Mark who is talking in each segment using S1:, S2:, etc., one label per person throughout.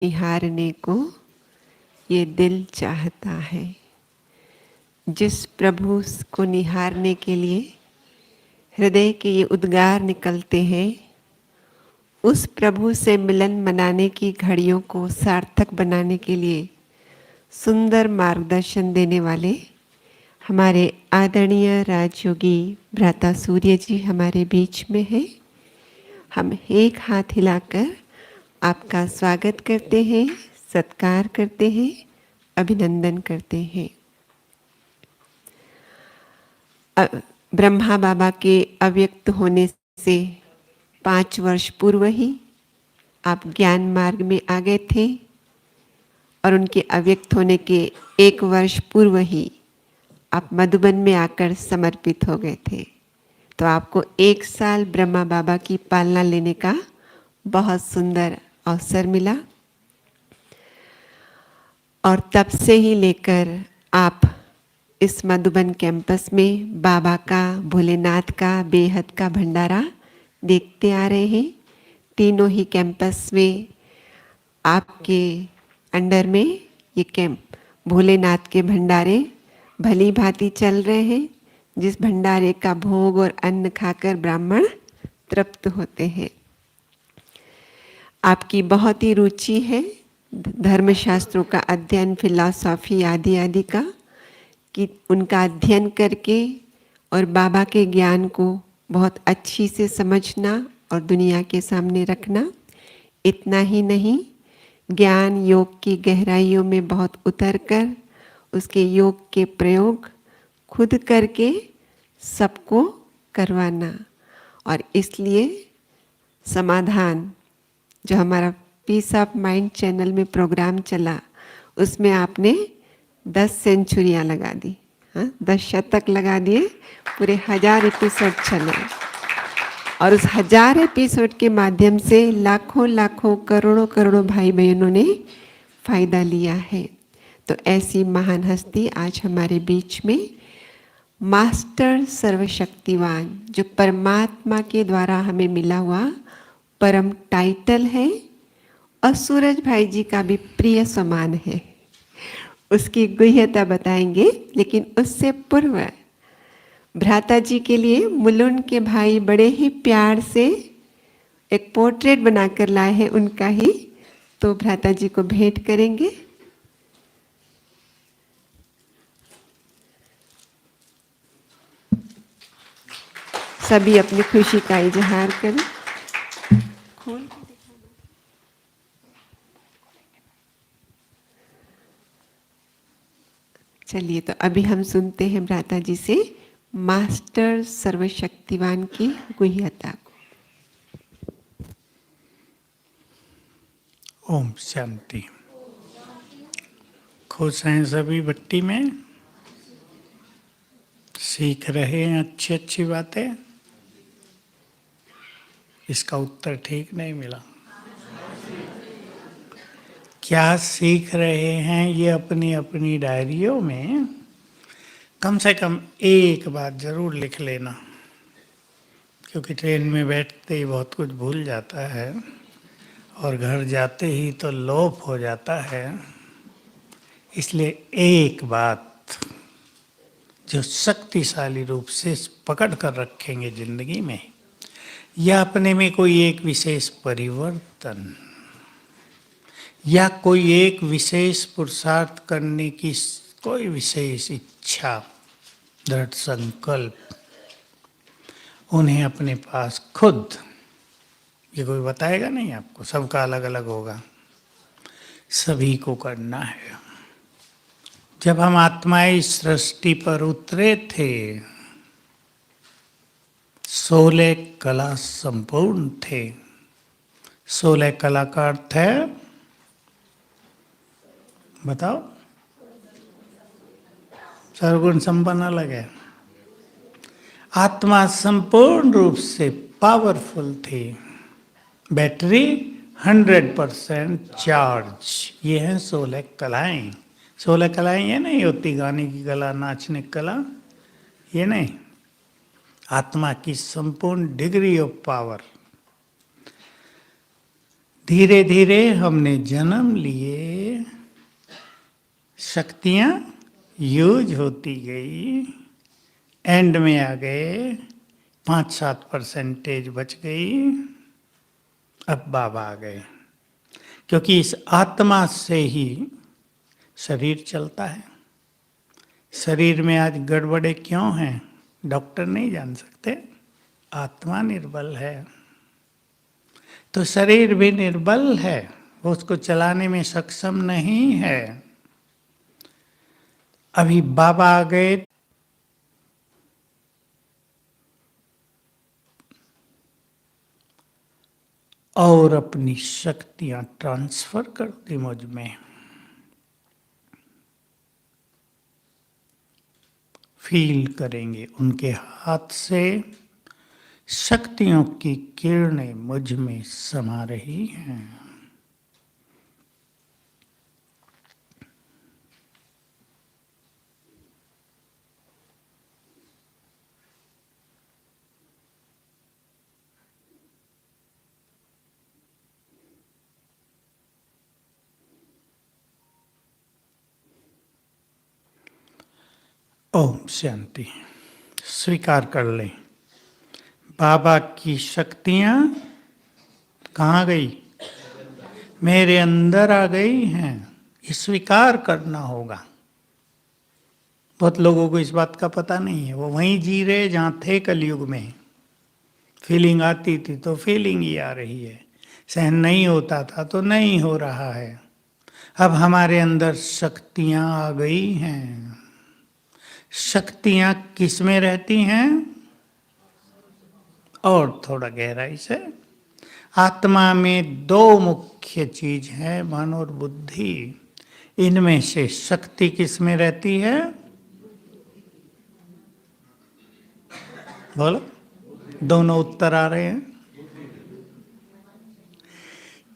S1: निहारने को ये दिल चाहता है। जिस प्रभु को निहारने के लिए हृदय के ये उद्गार निकलते हैं, उस प्रभु से मिलन मनाने की घड़ियों को सार्थक बनाने के लिए सुंदर मार्गदर्शन देने वाले हमारे आदरणीय राजयोगी भ्राता सूर्य जी हमारे बीच में हैं। हम एक हाथ हिलाकर आपका स्वागत करते हैं, सत्कार करते हैं, अभिनंदन करते हैं। ब्रह्मा बाबा के अव्यक्त होने से 5 वर्ष पूर्व ही आप ज्ञान मार्ग में आ गए थे और उनके अव्यक्त होने के 1 वर्ष पूर्व ही आप मधुबन में आकर समर्पित हो गए थे। तो आपको 1 साल ब्रह्मा बाबा की पालना लेने का बहुत सुंदर अवसर मिला और तब से ही लेकर आप इस मधुबन कैंपस में बाबा का, भोलेनाथ का, बेहद का भंडारा देखते आ रहे हैं। तीनों ही कैंपस में आपके अंडर में ये कैंप भोलेनाथ के भंडारे भली भांति चल रहे हैं, जिस भंडारे का भोग और अन्न खाकर ब्राह्मण तृप्त होते हैं। आपकी बहुत ही रुचि है धर्मशास्त्रों का अध्ययन, फिलॉसफी आदि आदि का, कि उनका अध्ययन करके और बाबा के ज्ञान को बहुत अच्छी से समझना और दुनिया के सामने रखना। इतना ही नहीं, ज्ञान योग की गहराइयों में बहुत उतरकर उसके योग के प्रयोग खुद करके सबको करवाना। और इसलिए समाधान जो हमारा पीस ऑफ माइंड चैनल में प्रोग्राम चला, उसमें आपने 10 सेंचुरियाँ लगा दी, हाँ 10 शतक लगा दिए, पूरे 1000 एपिसोड चले और उस 1000 एपिसोड के माध्यम से लाखों लाखों करोड़ों करोड़ों भाई बहनों ने फायदा लिया है। तो ऐसी महान हस्ती आज हमारे बीच में, मास्टर सर्वशक्तिवान, जो परमात्मा के द्वारा हमें मिला हुआ परम टाइटल है और सूरज भाई जी का भी प्रिय समान है, उसकी गुह्यता बताएंगे। लेकिन उससे पूर्व भ्राता जी के लिए मुलुंड के भाई बड़े ही प्यार से एक पोर्ट्रेट बनाकर लाए हैं उनका ही, तो भ्राता जी को भेंट करेंगे। सभी अपनी खुशी का इजहार करें। खोल के चलिए, तो अभी हम सुनते हैं भ्राता जी से मास्टर सर्वशक्तिवान की गुह्यता को।
S2: ओम शांति। खुश हैं सभी भट्टी में, सीख रहे हैं अच्छी अच्छी बातें। इसका उत्तर ठीक नहीं मिला। क्या सीख रहे हैं ये अपनी अपनी डायरियों में कम से कम एक बात जरूर लिख लेना, क्योंकि ट्रेन में बैठते ही बहुत कुछ भूल जाता है और घर जाते ही तो लोप हो जाता है। इसलिए एक बात जो शक्तिशाली रूप से पकड़ कर रखेंगे जिंदगी में, या अपने में कोई एक विशेष परिवर्तन या कोई एक विशेष पुरुषार्थ करने की कोई विशेष इच्छा, दृढ़ संकल्प, उन्हें अपने पास खुद, ये कोई बताएगा नहीं आपको, सबका अलग अलग होगा, सभी को करना है। जब हम आत्माएं इस सृष्टि पर उतरे थे, 16 कला संपूर्ण थे। 16 कला का अर्थ है, बताओ, सर्वगुण संपन्न अलग है। आत्मा संपूर्ण रूप से पावरफुल थी, बैटरी 100% चार्ज। ये हैं 16 कलाएं। 16 कलाएं ये नहीं होती गाने की कला, नाचने की कला, ये नहीं। आत्मा की संपूर्ण डिग्री ऑफ पावर, धीरे धीरे हमने जन्म लिए, शक्तियां यूज होती गई, एंड में आ गए, 5-7% बच गई, अब बाबा आ गए। क्योंकि इस आत्मा से ही शरीर चलता है। शरीर में आज गड़बड़े क्यों हैं, डॉक्टर नहीं जान सकते, आत्मा निर्बल है। तो शरीर भी निर्बल है, वो उसको चलाने में सक्षम नहीं है। अभी बाबा आ गए, और अपनी शक्तियां ट्रांसफर कर दी मुझ में। फील करेंगे उनके हाथ से शक्तियों की किरणें मुझ में समा रही हैं। ओम शांति। स्वीकार कर लें, बाबा की शक्तियां कहाँ गई, मेरे अंदर आ गई हैं। ये स्वीकार करना होगा। बहुत लोगों को इस बात का पता नहीं है, वो वहीं जी रहे जहां थे कलयुग में। फीलिंग आती थी तो फीलिंग ही आ रही है, सहन नहीं होता था तो नहीं हो रहा है। अब हमारे अंदर शक्तियां आ गई हैं। शक्तियां किस में रहती हैं, और थोड़ा गहराई से, आत्मा में दो मुख्य चीज है, मन और बुद्धि। इनमें से शक्ति किस में रहती है, बोलो। दोनों उत्तर आ रहे हैं।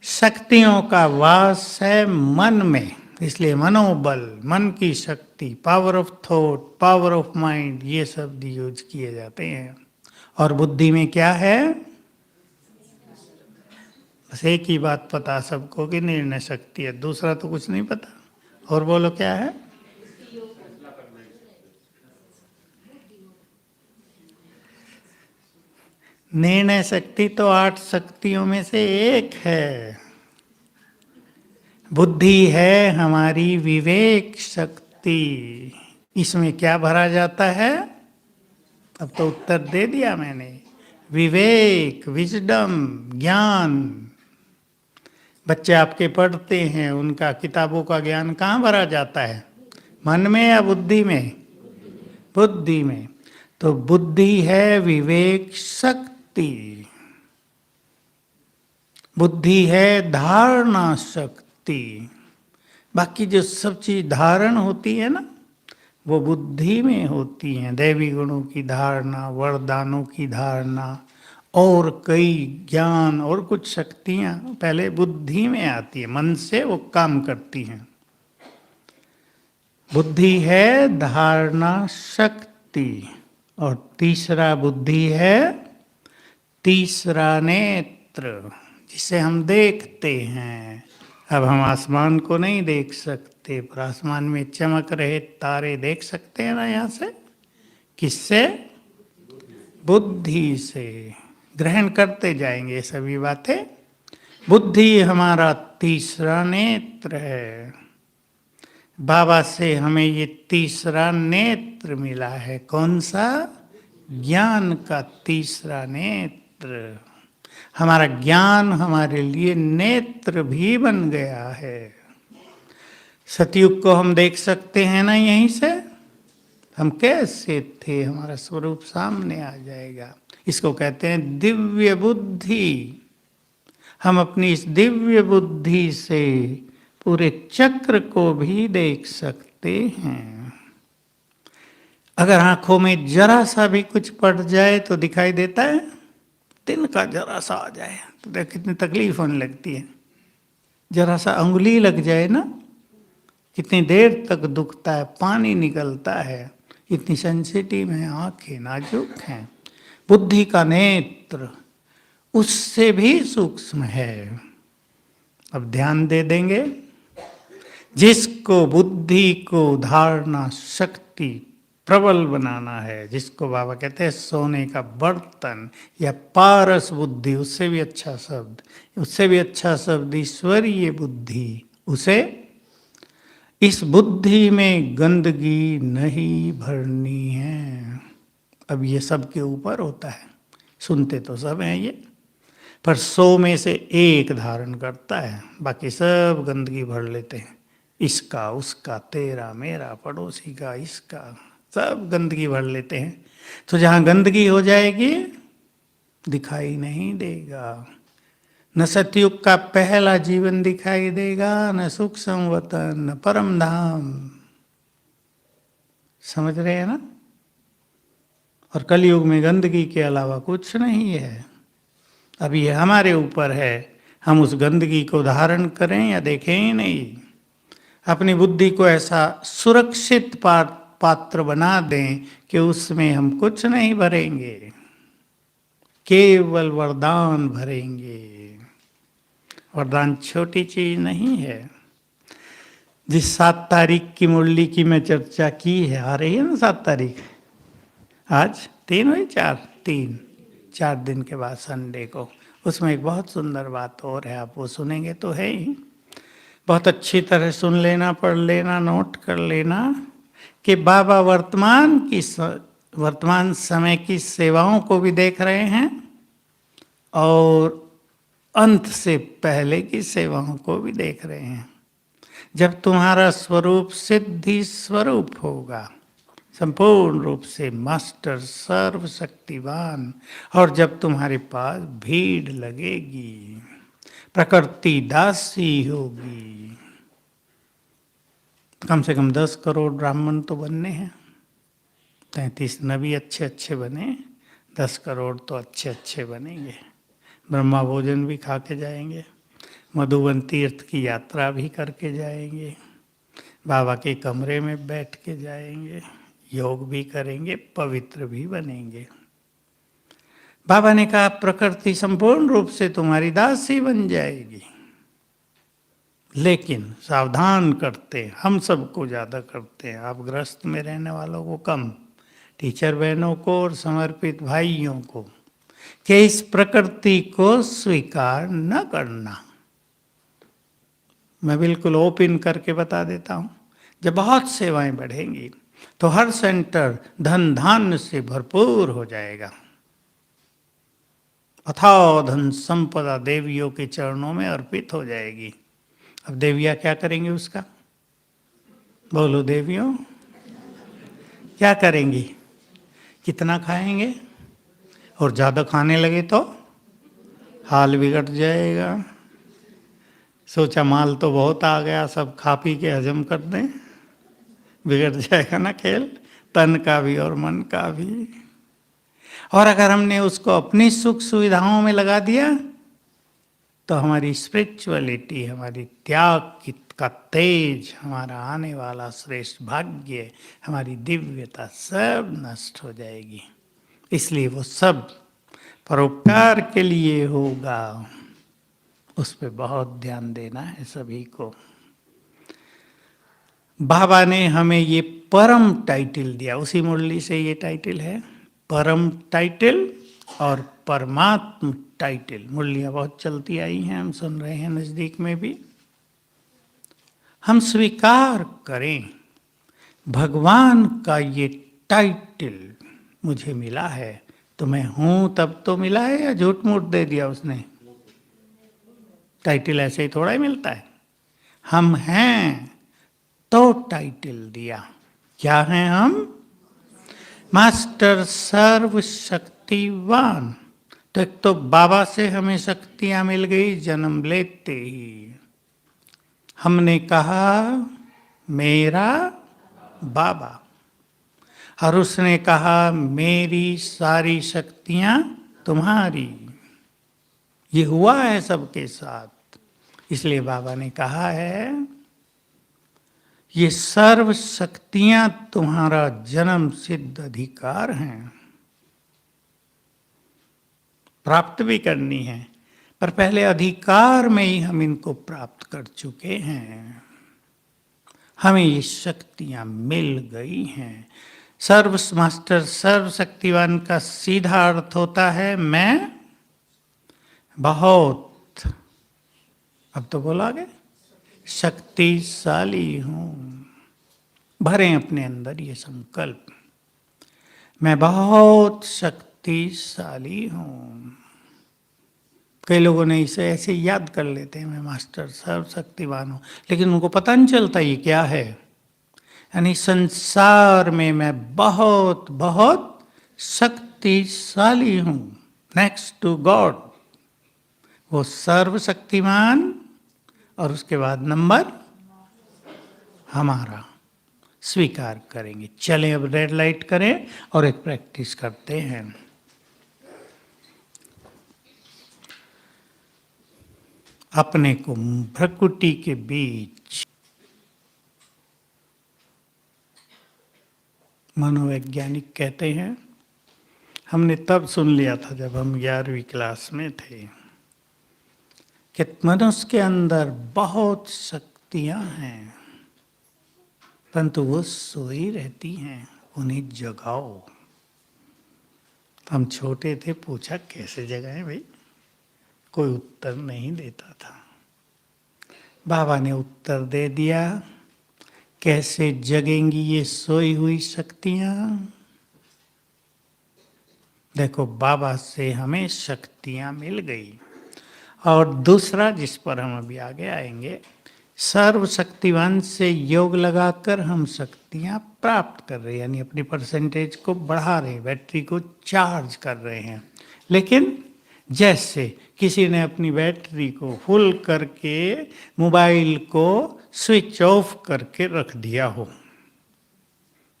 S2: शक्तियों का वास है मन में, इसलिए मनोबल, मन की शक्ति, power of thought, power of mind, ये शब्द यूज किए जाते हैं। और बुद्धि में क्या है, बस एक ही बात पता सबको कि निर्णय शक्ति है, दूसरा तो कुछ नहीं पता। और बोलो क्या है, निर्णय शक्ति तो 8 शक्तियों में से एक है। बुद्धि है हमारी विवेक शक्ति। इसमें क्या भरा जाता है, अब तो उत्तर दे दिया मैंने। विवेक, विजडम, ज्ञान। बच्चे आपके पढ़ते हैं, उनका किताबों का ज्ञान कहाँ भरा जाता है, मन में या बुद्धि में, बुद्धि में। तो बुद्धि है विवेक शक्ति, बुद्धि है धारणा शक्ति। बाकी जो सब चीज धारण होती है ना, वो बुद्धि में होती हैं। दैवी गुणों की धारणा, वरदानों की धारणा, और कई ज्ञान और कुछ शक्तियां पहले बुद्धि में आती है, मन से वो काम करती हैं। बुद्धि है धारणा शक्ति, और तीसरा बुद्धि है तीसरा नेत्र, जिसे हम देखते हैं। अब हम आसमान को नहीं देख सकते, पर आसमान में चमक रहे तारे देख सकते हैं ना यहाँ से। किससे, बुद्धि से। ग्रहण करते जाएंगे सभी बातें। बुद्धि हमारा तीसरा नेत्र है। बाबा से हमें ये तीसरा नेत्र मिला है। कौन सा, ज्ञान का तीसरा नेत्र। हमारा ज्ञान हमारे लिए नेत्र भी बन गया है। सतयुग को हम देख सकते हैं ना यहीं से, हम कैसे थे, हमारा स्वरूप सामने आ जाएगा। इसको कहते हैं दिव्य बुद्धि। हम अपनी इस दिव्य बुद्धि से पूरे चक्र को भी देख सकते हैं। अगर आंखों में जरा सा भी कुछ पड़ जाए तो दिखाई देता है, दिन का जरा सा आ जाए तो देख कितनी तकलीफ होने लगती है। जरा सा अंगुली लग जाए ना, कितनी देर तक दुखता है, पानी निकलता है। इतनी सेंसिटिव है आंखें, नाजुक हैं। बुद्धि का नेत्र उससे भी सूक्ष्म है। अब ध्यान दे देंगे। जिसको बुद्धि को धारणा शक्ति प्रबल बनाना है, जिसको बाबा कहते हैं सोने का बर्तन या पारस बुद्धि, उससे भी अच्छा शब्द, उससे भी अच्छा शब्द ईश्वरीय बुद्धि, उसे इस बुद्धि में गंदगी नहीं भरनी है। अब ये सबके ऊपर होता है, सुनते तो सब हैं ये, पर 100 में से एक धारण करता है, बाकी सब गंदगी भर लेते हैं। इसका उसका, तेरा मेरा, पड़ोसी का, इसका, सब गंदगी भर लेते हैं। तो जहां गंदगी हो जाएगी दिखाई नहीं देगा। न सतयुग का पहला जीवन दिखाई देगा, न सुख संवतन, न परम धाम। समझ रहे हैं ना? और कलयुग में गंदगी के अलावा कुछ नहीं है। अब ये हमारे ऊपर है, हम उस गंदगी को धारण करें या देखें ही नहीं। अपनी बुद्धि को ऐसा सुरक्षित पात्र बना दें कि उसमें हम कुछ नहीं भरेंगे, केवल वरदान भरेंगे। वरदान छोटी चीज नहीं है। जिस 7 तारीख की मुरली की मैं चर्चा की है, आ रही है ना 7 तारीख, आज 3 हुई, 4 दिन के बाद संडे को, उसमें एक बहुत सुंदर बात और है, आप वो सुनेंगे तो है ही, बहुत अच्छी तरह सुन लेना, पढ़ लेना, नोट कर लेना कि बाबा वर्तमान समय की सेवाओं को भी देख रहे हैं और अंत से पहले की सेवाओं को भी देख रहे हैं। जब तुम्हारा स्वरूप सिद्धि स्वरूप होगा, संपूर्ण रूप से मास्टर सर्वशक्तिवान, और जब तुम्हारे पास भीड़ लगेगी, प्रकृति दासी होगी। कम से कम 10 करोड़ ब्राह्मण तो बनने हैं, 33 नबी अच्छे अच्छे बने, 10 करोड़ तो अच्छे अच्छे बनेंगे। ब्रह्मा भोजन भी खा के जाएंगे, मधुबन तीर्थ की यात्रा भी करके जाएंगे, बाबा के कमरे में बैठ के जाएंगे, योग भी करेंगे, पवित्र भी बनेंगे। बाबा ने कहा प्रकृति संपूर्ण रूप से तुम्हारी दासी बन जाएगी, लेकिन सावधान करते, हम सबको ज़्यादा करते हैं, आप गृहस्थ में रहने वालों को कम, टीचर बहनों को और समर्पित भाइयों को, कि इस प्रकृति को स्वीकार न करना। मैं बिल्कुल ओपन करके बता देता हूँ, जब बहुत सेवाएं बढ़ेंगी तो हर सेंटर धन धान्य से भरपूर हो जाएगा। अथाह धन संपदा देवियों के चरणों में अर्पित हो जाएगी। अब देवियाँ क्या करेंगी उसका? बोलो देवियों, क्या करेंगी? कितना खाएंगे? और ज़्यादा खाने लगे तो हाल बिगड़ जाएगा। सोचा माल तो बहुत आ गया, सब खा पी के हजम कर दें, बिगड़ जाएगा ना खेल, तन का भी और मन का भी। और अगर हमने उसको अपनी सुख सुविधाओं में लगा दिया तो हमारी स्पिरिचुअलिटी, हमारी त्याग का तेज, हमारा आने वाला श्रेष्ठ भाग्य, हमारी दिव्यता सब नष्ट हो जाएगी। इसलिए वो सब परोपकार के लिए होगा, उस पर बहुत ध्यान देना है सभी को। बाबा ने हमें ये परम टाइटल दिया, उसी मुरली से ये टाइटल है, परम टाइटल और परमात्म टाइटल। मुरलियाँ बहुत चलती आई हैं, हम सुन रहे हैं नज़दीक में भी। हम स्वीकार करें भगवान का ये टाइटल मुझे मिला है, तो मैं हूँ तब तो मिला है या झूठ मूठ दे दिया उसने? टाइटल ऐसे ही थोड़ा ही मिलता है। हम हैं तो टाइटल दिया। क्या हैं हम? मास्टर सर्वशक्तिवान। तो एक तो बाबा से हमें शक्तियां मिल गई जन्म लेते ही। हमने कहा मेरा बाबा, और उसने कहा मेरी सारी शक्तियां तुम्हारी। ये हुआ है सबके साथ। इसलिए बाबा ने कहा है ये सर्व शक्तियां तुम्हारा जन्म सिद्ध अधिकार हैं, प्राप्त भी करनी है। पर पहले अधिकार में ही हम इनको प्राप्त कर चुके हैं। हमें ये शक्तियां मिल गई हैं। सर्व मास्टर सर्वशक्तिवान का सीधा अर्थ होता है मैं बहुत, अब तो बोला आगे, शक्तिशाली हूं। भरें अपने अंदर ये संकल्प, मैं बहुत शक्तिशाली हूं। कई लोगों ने इसे ऐसे याद कर लेते हैं, मैं मास्टर सर्वशक्तिवान हूं, लेकिन उनको पता नहीं चलता ये क्या है। यानी संसार में मैं बहुत बहुत शक्तिशाली हूं, नेक्स्ट टू गॉड। वो सर्वशक्तिमान और उसके बाद नंबर हमारा स्वीकार करेंगे। चलें अब रेड लाइट करें और एक प्रैक्टिस करते हैं। अपने को प्रकृति के बीच, मनोवैज्ञानिक कहते हैं, हमने तब सुन लिया था जब हम 11वीं क्लास में थे, कि मनुष्य के अंदर बहुत शक्तियां हैं, परंतु वो सोई रहती हैं, उन्हें जगाओ। हम छोटे थे, पूछा कैसे जगाएं भाई, कोई उत्तर नहीं देता था। बाबा ने उत्तर दे दिया, कैसे जगेंगी ये सोई हुई शक्तियां। देखो बाबा से हमें शक्तियां मिल गई। और दूसरा जिस पर हम अभी आगे आएंगे, सर्वशक्तिवान से योग लगाकर हम शक्तियां प्राप्त कर रहे हैं, यानी अपनी परसेंटेज को बढ़ा रहे हैं, बैटरी को चार्ज कर रहे हैं। लेकिन जैसे किसी ने अपनी बैटरी को फुल करके मोबाइल को स्विच ऑफ करके रख दिया हो,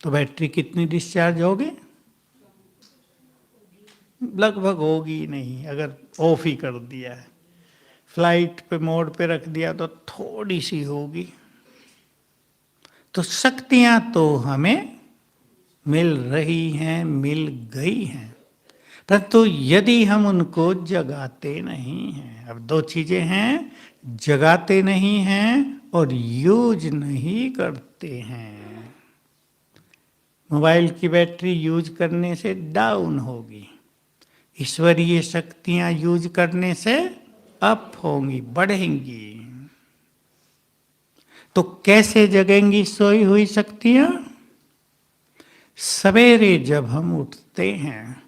S2: तो बैटरी कितनी डिस्चार्ज होगी? लगभग होगी नहीं, अगर ऑफ ही कर दिया है। फ्लाइट पे मोड पे रख दिया तो थोड़ी सी होगी। तो शक्तियां तो हमें मिल रही हैं, मिल गई हैं, परंतु यदि हम उनको जगाते नहीं हैं, अब दो चीजें हैं, जगाते नहीं हैं और यूज नहीं करते हैं। मोबाइल की बैटरी यूज करने से डाउन होगी, ईश्वरीय शक्तियां यूज करने से अप होंगी, बढ़ेंगी। तो कैसे जगेंगी सोई हुई शक्तियां? सवेरे जब हम उठते हैं,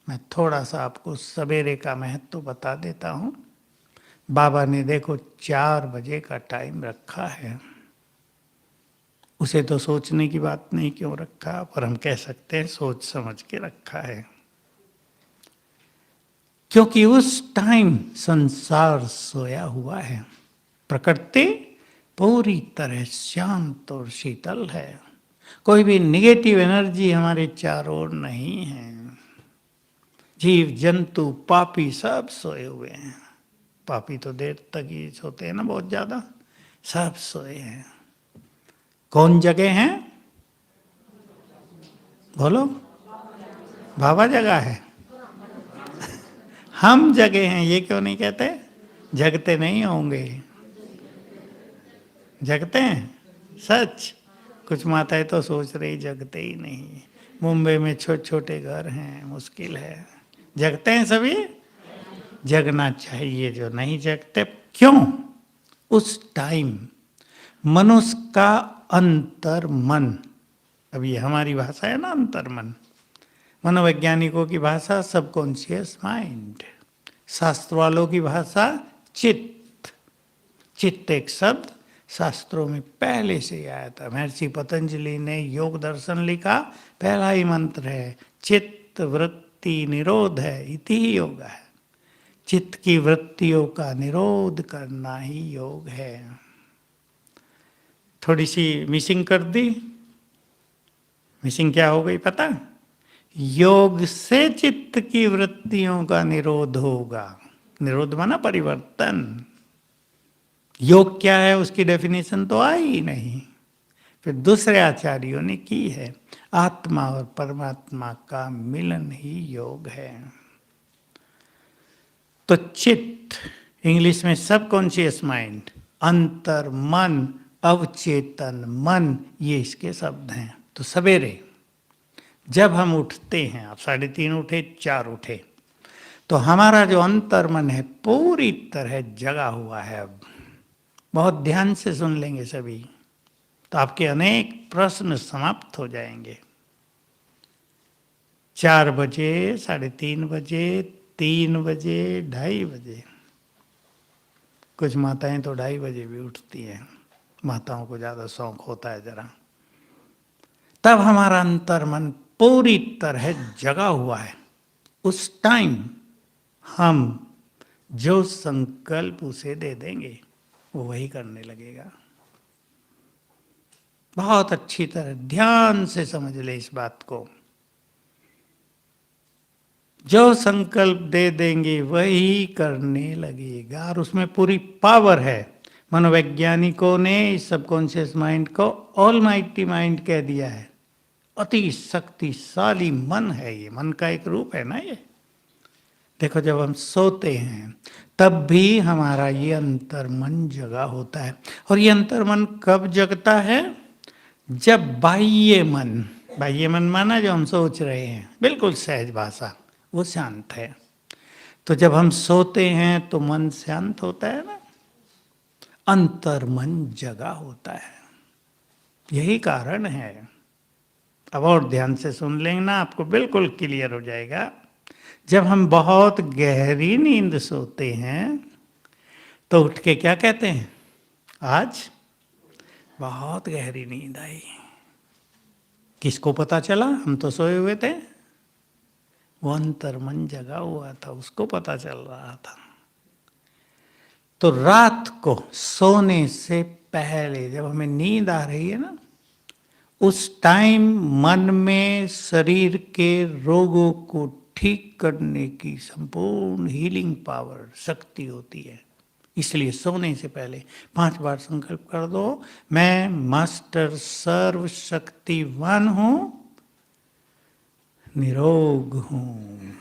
S2: मैं थोड़ा सा आपको सवेरे का महत्व बता देता हूं। बाबा ने देखो 4 बजे का टाइम रखा है। उसे तो सोचने की बात नहीं क्यों रखा, पर हम कह सकते हैं सोच समझ के रखा है, क्योंकि उस टाइम संसार सोया हुआ है, प्रकृति पूरी तरह शांत और शीतल है, कोई भी नेगेटिव एनर्जी हमारे चारों ओर नहीं है। जीव जंतु पापी सब सोए हुए हैं। पापी तो देर तक ही सोते हैं ना, बहुत ज्यादा, सब सोए हैं। कौन जगे हैं? बोलो। बाबा जगा है, हम जगे हैं, ये क्यों नहीं कहते? जगते नहीं होंगे, जगते हैं सच। कुछ माताएं तो सोच रही जगते ही नहीं। मुंबई में छोटे छोटे घर हैं, मुश्किल है। जगते हैं सभी? जगना चाहिए। जो नहीं जगते क्यों? उस टाइम मनुष्य का अंतर मन, अब ये हमारी भाषा है ना अंतर मन, मनोवैज्ञानिकों की भाषा सबकॉन्शियस माइंड, शास्त्र वालों की भाषा चित्त। चित्त एक शब्द शास्त्रों में पहले से आया था। महर्षि पतंजलि ने योग दर्शन लिखा, पहला ही मंत्र है चित्त वृत्ति निरोध है, इति ही योग है। चित्त की वृत्तियों का निरोध करना ही योग है। थोड़ी सी मिसिंग कर दी। मिसिंग क्या हो गई पता? योग से चित्त की वृत्तियों का निरोध होगा। निरोध माना परिवर्तन। योग क्या है उसकी डेफिनेशन तो आई ही नहीं। फिर दूसरे आचार्यों ने की है, आत्मा और परमात्मा का मिलन ही योग है। तो चित्त इंग्लिश में सबकॉन्शियस माइंड, अंतर मन, अवचेतन मन, ये इसके शब्द हैं। तो सवेरे जब हम उठते हैं, आप 3:30 उठे, 4 उठे, तो हमारा जो अंतर मन है पूरी तरह जगा हुआ है। अब बहुत ध्यान से सुन लेंगे सभी, तो आपके अनेक प्रश्न समाप्त हो जाएंगे। 4 बजे, 3:30 बजे, 3 बजे, 2:30 बजे, कुछ माताएं तो 2:30 बजे भी उठती हैं, माताओं को ज़्यादा शौक होता है जरा। तब हमारा अंतर मन पूरी तरह जगा हुआ है। उस टाइम हम जो संकल्प उसे दे देंगे वो वही करने लगेगा। बहुत अच्छी तरह ध्यान से समझ ले इस बात को। जो संकल्प दे देंगे वही करने लगेगा, और उसमें पूरी पावर है। मनोवैज्ञानिकों ने इस सबकॉन्शियस माइंड को ऑलमाइटी माइंड कह दिया है। अति शक्तिशाली मन है ये, मन का एक रूप है ना ये। देखो, जब हम सोते हैं तब भी हमारा ये अंतर मन जगा होता है। और ये अंतर मन कब जगता है? जब बाह्य मन माना जो हम सोच रहे हैं, बिल्कुल सहज भाषा, वो शांत है। तो जब हम सोते हैं तो मन शांत होता है ना, अंतर मन जगा होता है। यही कारण है। अब और ध्यान से सुन लेना, आपको बिल्कुल क्लियर हो जाएगा। जब हम बहुत गहरी नींद सोते हैं तो उठ के क्या कहते हैं? आज बहुत गहरी नींद आई। किसको पता चला? हम तो सोए हुए थे। वो अंतर मन जगा हुआ था, उसको पता चल रहा था। तो रात को सोने से पहले जब हमें नींद आ रही है ना, उस टाइम मन में शरीर के रोगों को ठीक करने की संपूर्ण हीलिंग पावर, शक्ति होती है। इसलिए सोने से पहले 5 बार संकल्प कर दो, मैं मास्टर सर्वशक्तिवान हूं, निरोग हूं।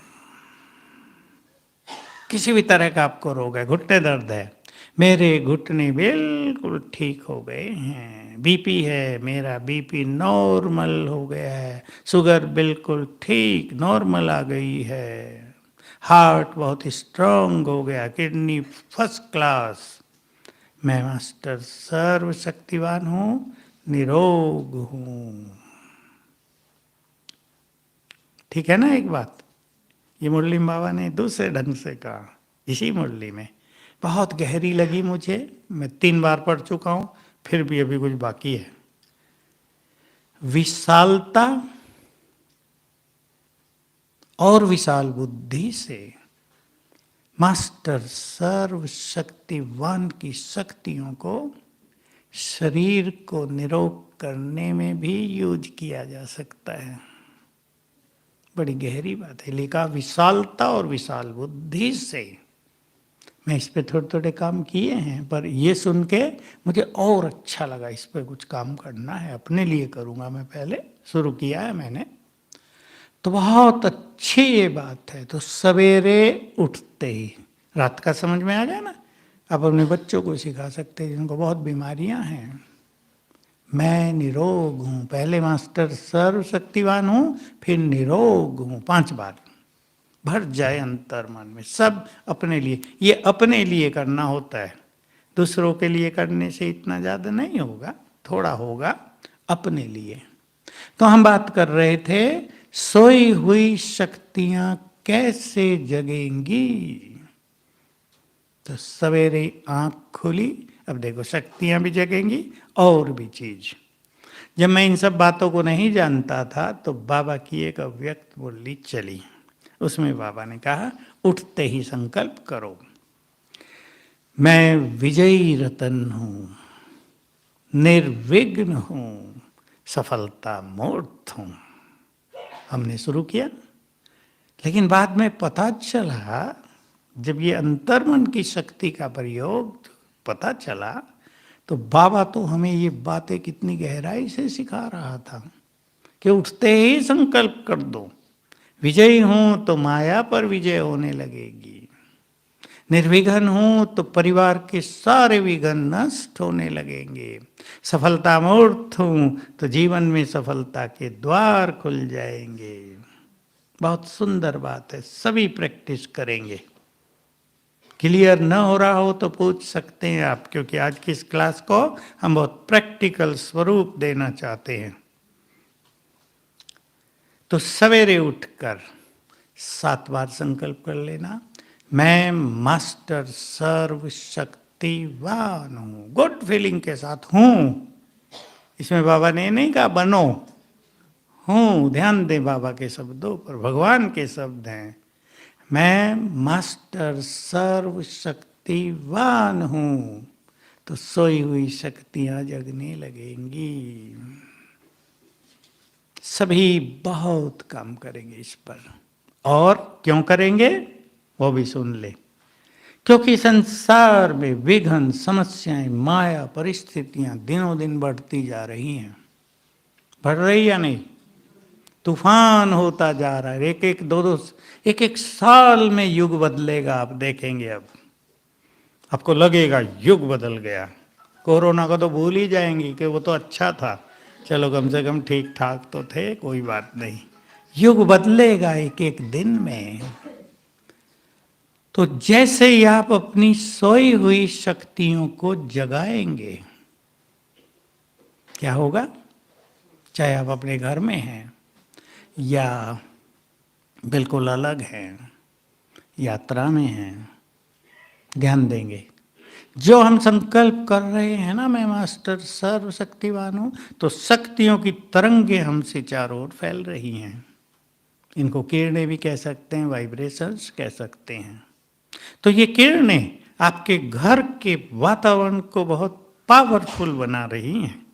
S2: किसी भी तरह का आपको रोग है, घुटने दर्द है, मेरे घुटने बिल्कुल ठीक हो गए हैं। बीपी है, मेरा बीपी नॉर्मल हो गया है। शुगर बिल्कुल ठीक नॉर्मल आ गई है। हार्ट बहुत स्ट्रांग हो गया, किडनी फर्स्ट क्लास। मैं मास्टर सर्वशक्तिवान हूँ, निरोग हूँ। ठीक है ना? एक बात ये मुरली बाबा ने दूसरे ढंग से कहा, इसी मुरली में। बहुत गहरी लगी मुझे, मैं 3 बार पढ़ चुका हूँ, फिर भी अभी कुछ बाकी है। विशालता और विशाल बुद्धि से मास्टर सर्वशक्तिवान की शक्तियों को शरीर को निरोग करने में भी यूज किया जा सकता है। बड़ी गहरी बात है। लिखा विशालता और विशाल बुद्धि से। मैं इस पे थोड़े थोड़े काम किए हैं, पर ये सुन के मुझे और अच्छा लगा। इस पे कुछ काम करना है, अपने लिए करूँगा। मैं पहले शुरू किया है मैंने, तो बहुत अच्छी ये बात है। तो सवेरे उठते ही, रात का समझ में आ जाए ना, आप अपने बच्चों को सिखा सकते हैं जिनको बहुत बीमारियां हैं। मैं निरोग हूँ, पहले मास्टर सर्वशक्तिवान हूँ, फिर निरोग हूँ, 5 बार भर जाए अंतर मन में। सब अपने लिए, ये अपने लिए करना होता है। दूसरों के लिए करने से इतना ज़्यादा नहीं होगा, थोड़ा होगा अपने लिए। तो हम बात कर रहे थे, सोई हुई शक्तियां कैसे जगेंगी। तो सवेरे आंख खुली, अब देखो शक्तियां भी जगेंगी और भी चीज। जब मैं इन सब बातों को नहीं जानता था तो बाबा की एक अव्यक्त मुरली चली। उसमें बाबा ने कहा, उठते ही संकल्प करो, मैं विजयी रतन हूं, निर्विघ्न हूं, सफलता मूर्त हूं। हमने शुरू किया, लेकिन बाद में पता चला, जब ये अंतर्मन की शक्ति का प्रयोग पता चला, तो बाबा तो हमें ये बातें कितनी गहराई से सिखा रहा था कि उठते ही संकल्प कर दो, विजयी हूं तो माया पर विजय होने लगेगी। निर्विघ्न हूं तो परिवार के सारे विघ्न नष्ट होने लगेंगे। सफलता मूर्त हूं तो जीवन में सफलता के द्वार खुल जाएंगे। बहुत सुंदर बात है, सभी प्रैक्टिस करेंगे। क्लियर न हो रहा हो तो पूछ सकते हैं आप, क्योंकि आज की इस क्लास को हम बहुत प्रैक्टिकल स्वरूप देना चाहते हैं। तो सवेरे उठकर 7 बार संकल्प कर लेना, मैं मास्टर सर्वशक्तिवान हूं, गुड फीलिंग के साथ हूं। इसमें बाबा ने नहीं कहा बनो, हूं। ध्यान दें बाबा के शब्दों पर, भगवान के शब्द हैं। मैं मास्टर सर्वशक्तिवान हूं, तो सोई हुई शक्तियां जगने लगेंगी। सभी बहुत काम करेंगे इस पर। और क्यों करेंगे वो भी सुन ले। क्योंकि संसार में विघ्न, समस्याएं, माया, परिस्थितियां दिनों दिन बढ़ती जा रही हैं। बढ़ रही या नहीं? तूफान होता जा रहा है। एक एक साल में युग बदलेगा, आप देखेंगे। अब आपको लगेगा युग बदल गया। कोरोना को तो भूल ही जाएंगी कि वो तो अच्छा था, चलो कम से कम ठीक ठाक तो थे, कोई बात नहीं। युग बदलेगा एक एक दिन में। तो जैसे ही आप अपनी सोई हुई शक्तियों को जगाएंगे, क्या होगा? चाहे आप अपने घर में हैं या बिल्कुल अलग हैं, यात्रा में हैं, ध्यान देंगे। जो हम संकल्प कर रहे हैं ना, मैं मास्टर सर्वशक्तिवान हूं, तो शक्तियों की तरंगे हमसे चारों ओर फैल रही हैं। इनको किरणें भी कह सकते हैं, वाइब्रेशंस कह सकते हैं। तो ये किरणें आपके घर के वातावरण को बहुत पावरफुल बना रही हैं।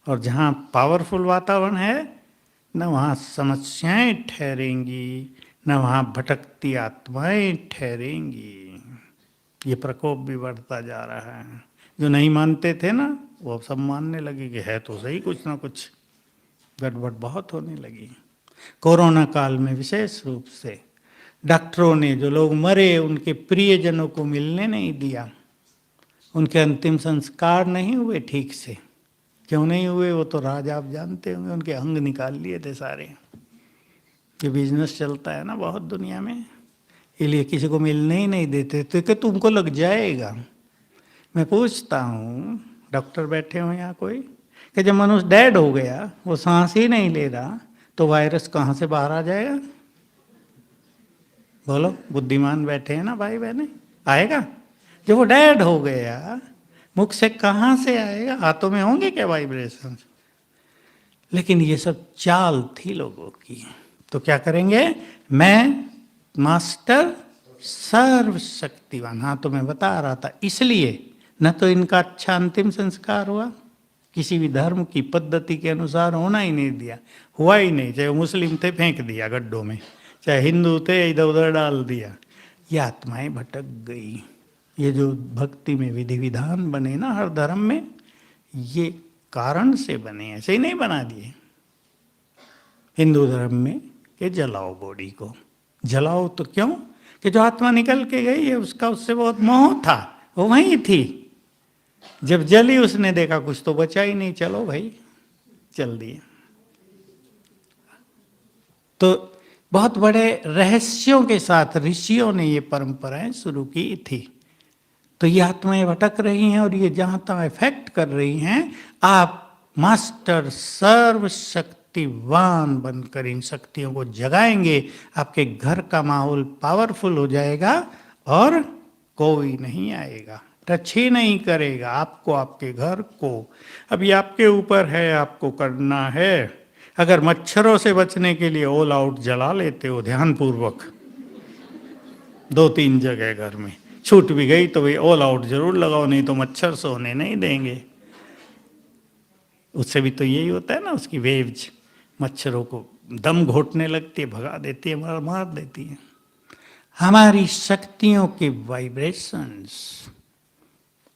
S2: और जहाँ पावरफुल वातावरण है, न वहाँ समस्याएं ठहरेंगी, न वहाँ भटकती आत्माएं ठहरेंगी। ये प्रकोप भी बढ़ता जा रहा है। जो नहीं मानते थे ना, वो सब मानने लगे कि है तो सही, कुछ ना कुछ गड़बड़ बहुत होने लगी। कोरोना काल में विशेष रूप से डॉक्टरों ने जो लोग मरे, उनके प्रियजनों को मिलने नहीं दिया। उनके अंतिम संस्कार नहीं हुए ठीक से। क्यों नहीं हुए वो तो राज आप जानते होंगे। उनके अंग निकाल लिए थे सारे। ये बिजनेस चलता है ना बहुत दुनिया में, इसलिए किसी को मिलने ही नहीं देते थे कि तुमको लग जाएगा। मैं पूछता हूँ, डॉक्टर बैठे हो यहाँ कोई, कि जब मनुष्य डेड हो गया, वो सांस ही नहीं ले रहा, तो वायरस कहाँ से बाहर आ जाएगा? बोलो, बुद्धिमान बैठे हैं ना भाई बहने, आएगा? जब वो डेड हो गया, मुख से कहाँ से आएगा? हाथों में होंगे क्या वाइब्रेशन? लेकिन ये सब चाल थी लोगों की। तो क्या करेंगे? मैं मास्टर सर्वशक्तिवान। हाँ, तो मैं बता रहा था, इसलिए न तो इनका अच्छा अंतिम संस्कार हुआ, किसी भी धर्म की पद्धति के अनुसार होना ही नहीं दिया, हुआ ही नहीं। चाहे वो मुस्लिम थे, फेंक दिया गड्ढों में, चाहे हिंदू थे, इधर उधर डाल दिया। ये आत्माएं भटक गई। ये जो भक्ति में विधि विधान बने ना हर धर्म में, ये कारण से बने, ऐसे ही नहीं बना दिए। हिंदू धर्म में कि जलाओ बॉडी को, जलाओ तो क्यों? कि जो आत्मा निकल के गई है, उसका उससे बहुत मोह था, वो वहीं थी। जब जली, उसने देखा कुछ तो बचा ही नहीं, चलो भाई चल दिए। तो बहुत बड़े रहस्यों के साथ ऋषियों ने ये परंपराएं शुरू की थी। तो ये आत्माएं भटक रही हैं और ये जहां तक इफेक्ट कर रही हैं। आप मास्टर सर्वशक्तिवान बनकर इन शक्तियों को जगाएंगे, आपके घर का माहौल पावरफुल हो जाएगा और कोई नहीं आएगा, टच ही नहीं करेगा आपको, आपके घर को। अभी आपके ऊपर है, आपको करना है। अगर मच्छरों से बचने के लिए ऑल आउट जला लेते हो ध्यानपूर्वक 2-3 जगह घर में, छूट भी गई तो भाई ऑल आउट जरूर लगाओ, नहीं तो मच्छर सोने नहीं देंगे। उससे भी तो यही होता है ना, उसकी वेव्स मच्छरों को दम घोटने लगती है, भगा देती है, मार देती है। हमारी शक्तियों के वाइब्रेशंस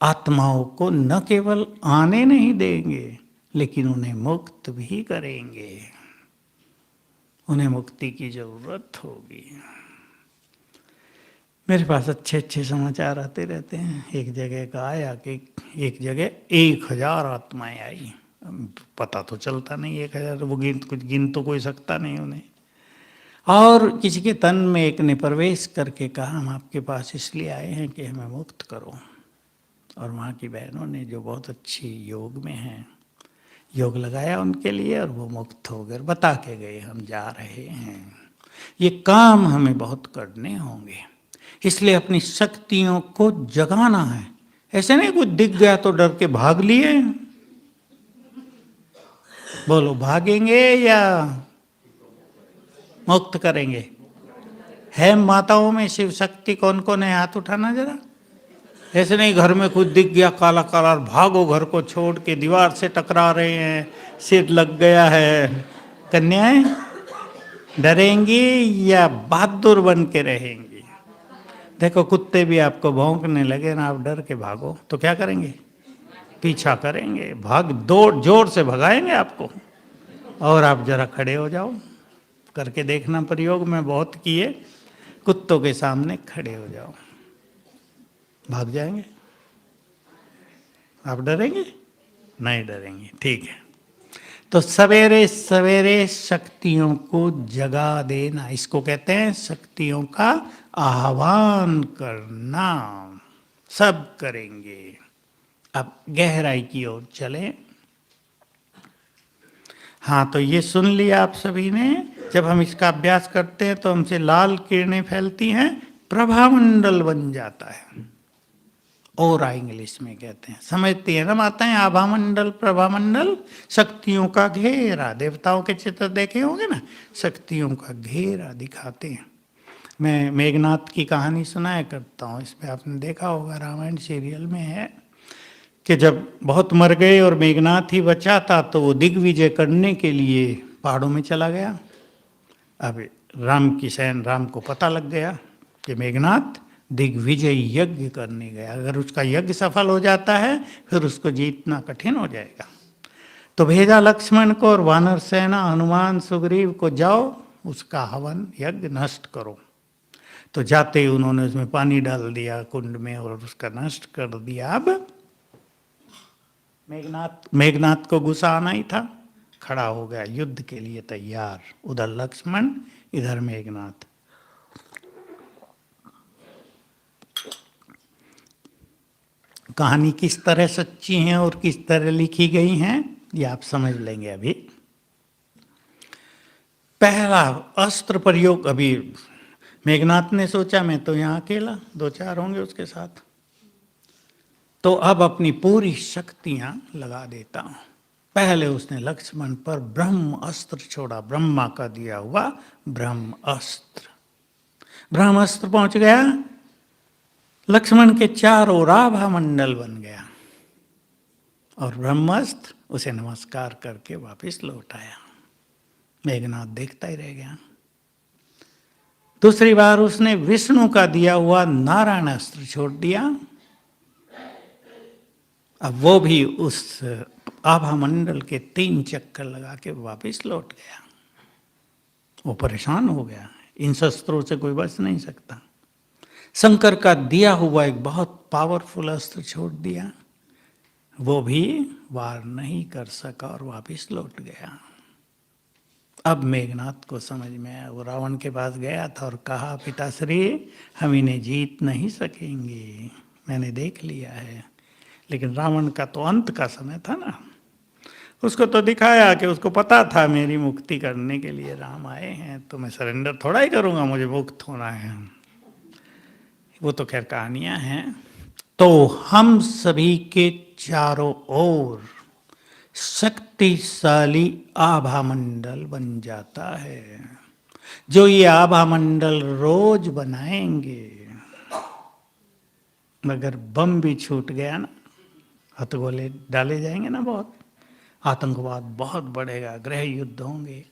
S2: आत्माओं को न केवल आने नहीं देंगे, लेकिन उन्हें मुक्त भी करेंगे। उन्हें मुक्ति की जरूरत होगी। मेरे पास अच्छे अच्छे समाचार आते रहते हैं। एक जगह का आया कि एक जगह 1000 आत्माएं आई। पता तो चलता नहीं 1000, वो गिन तो कोई सकता नहीं उन्हें। और किसी के तन में एक ने प्रवेश करके कहा, हम आपके पास इसलिए आए हैं कि हमें मुक्त करो। और वहाँ की बहनों ने, जो बहुत अच्छी योग में हैं, योग लगाया उनके लिए और वो मुक्त हो गए, बता के गए हम जा रहे हैं। ये काम हमें बहुत करने होंगे, इसलिए अपनी शक्तियों को जगाना है। ऐसे नहीं कुछ दिख गया तो डर के भाग लिए। बोलो, भागेंगे या मुक्त करेंगे? है माताओं में शिव शक्ति कौन कौन है? हाथ उठाना जरा। ऐसे नहीं घर में कुछ दिख गया काला काला, भागो घर को छोड़ के, दीवार से टकरा रहे हैं, सिर लग गया है। कन्याएं डरेंगी या बहादुर बन के रहेंगी? देखो, कुत्ते भी आपको भौंकने लगे ना, आप डर के भागो तो क्या करेंगे? पीछा करेंगे, भाग दौड़ जोर से भगाएंगे आपको। और आप जरा खड़े हो जाओ, करके देखना प्रयोग में बहुत किए। कुत्तों के सामने खड़े हो जाओ, भाग जाएंगे। आप डरेंगे? नहीं डरेंगे, ठीक है। तो सवेरे सवेरे शक्तियों को जगा देना, इसको कहते हैं शक्तियों का आह्वान करना। सब करेंगे। अब गहराई की ओर चलें। हाँ, तो ये सुन लिया आप सभी ने। जब हम इसका अभ्यास करते हैं तो हमसे लाल किरणें फैलती हैं, प्रभामंडल बन जाता है। और इंग्लिश में कहते हैं, समझती है ना माताएं? आभामंडल, प्रभामंडल, शक्तियों का घेरा। देवताओं के चित्र देखे होंगे ना, शक्तियों का घेरा दिखाते हैं। मैं मेघनाथ की कहानी सुनाया करता हूँ, इस पर आपने देखा होगा, रामायण सीरियल में है कि जब बहुत मर गए और मेघनाथ ही बचा था तो वो दिग्विजय करने के लिए पहाड़ों में चला गया। अब राम को पता लग गया कि मेघनाथ दिग्विजय यज्ञ करने गया, अगर उसका यज्ञ सफल हो जाता है फिर उसको जीतना कठिन हो जाएगा। तो भेजा लक्ष्मण को और वानर सेना, हनुमान, सुग्रीव को, जाओ उसका हवन यज्ञ नष्ट करो। तो जाते ही उन्होंने उसमें पानी डाल दिया कुंड में और उसका नष्ट कर दिया। अब मेघनाथ को गुस्सा आना ही था, खड़ा हो गया युद्ध के लिए तैयार। उधर लक्ष्मण, इधर मेघनाथ। कहानी किस तरह सच्ची है और किस तरह लिखी गई हैं ये आप समझ लेंगे अभी। पहला अस्त्र प्रयोग, अभी मेघनाथ ने सोचा मैं तो यहाँ अकेला, 2-4 होंगे उसके साथ, तो अब अपनी पूरी शक्तियां लगा देता हूं। पहले उसने लक्ष्मण पर ब्रह्म अस्त्र छोड़ा, ब्रह्मा का दिया हुआ ब्रह्म अस्त्र। ब्रह्म अस्त्र पहुंच गया, लक्ष्मण के चारों आभा मंडल बन गया और ब्रह्मास्त्र उसे नमस्कार करके वापस लौट आया। मेघनाथ देखता ही रह गया। दूसरी बार उसने विष्णु का दिया हुआ नारायण अस्त्र छोड़ दिया। अब वो भी उस आभा मंडल के 3 चक्कर लगा के वापस लौट गया। वो परेशान हो गया, इन शस्त्रों से कोई बच नहीं सकता। शंकर का दिया हुआ एक बहुत पावरफुल अस्त्र छोड़ दिया, वो भी वार नहीं कर सका और वापस लौट गया। अब मेघनाथ को समझ में आया, वो रावण के पास गया था और कहा, पिताश्री हम इन्हें जीत नहीं सकेंगे, मैंने देख लिया है। लेकिन रावण का तो अंत का समय था ना, उसको तो दिखाया कि उसको पता था मेरी मुक्ति करने के लिए राम आए हैं, तो मैं सरेंडर थोड़ा ही करूंगा, मुझे मुक्त होना है। वो तो खैर कहानियां हैं। तो हम सभी के चारों ओर शक्तिशाली आभा मंडल बन जाता है। जो ये आभा मंडल रोज बनाएंगे, मगर बम भी छूट गया ना, हथगोले डाले जाएंगे ना, बहुत आतंकवाद बहुत बढ़ेगा, गृह युद्ध होंगे,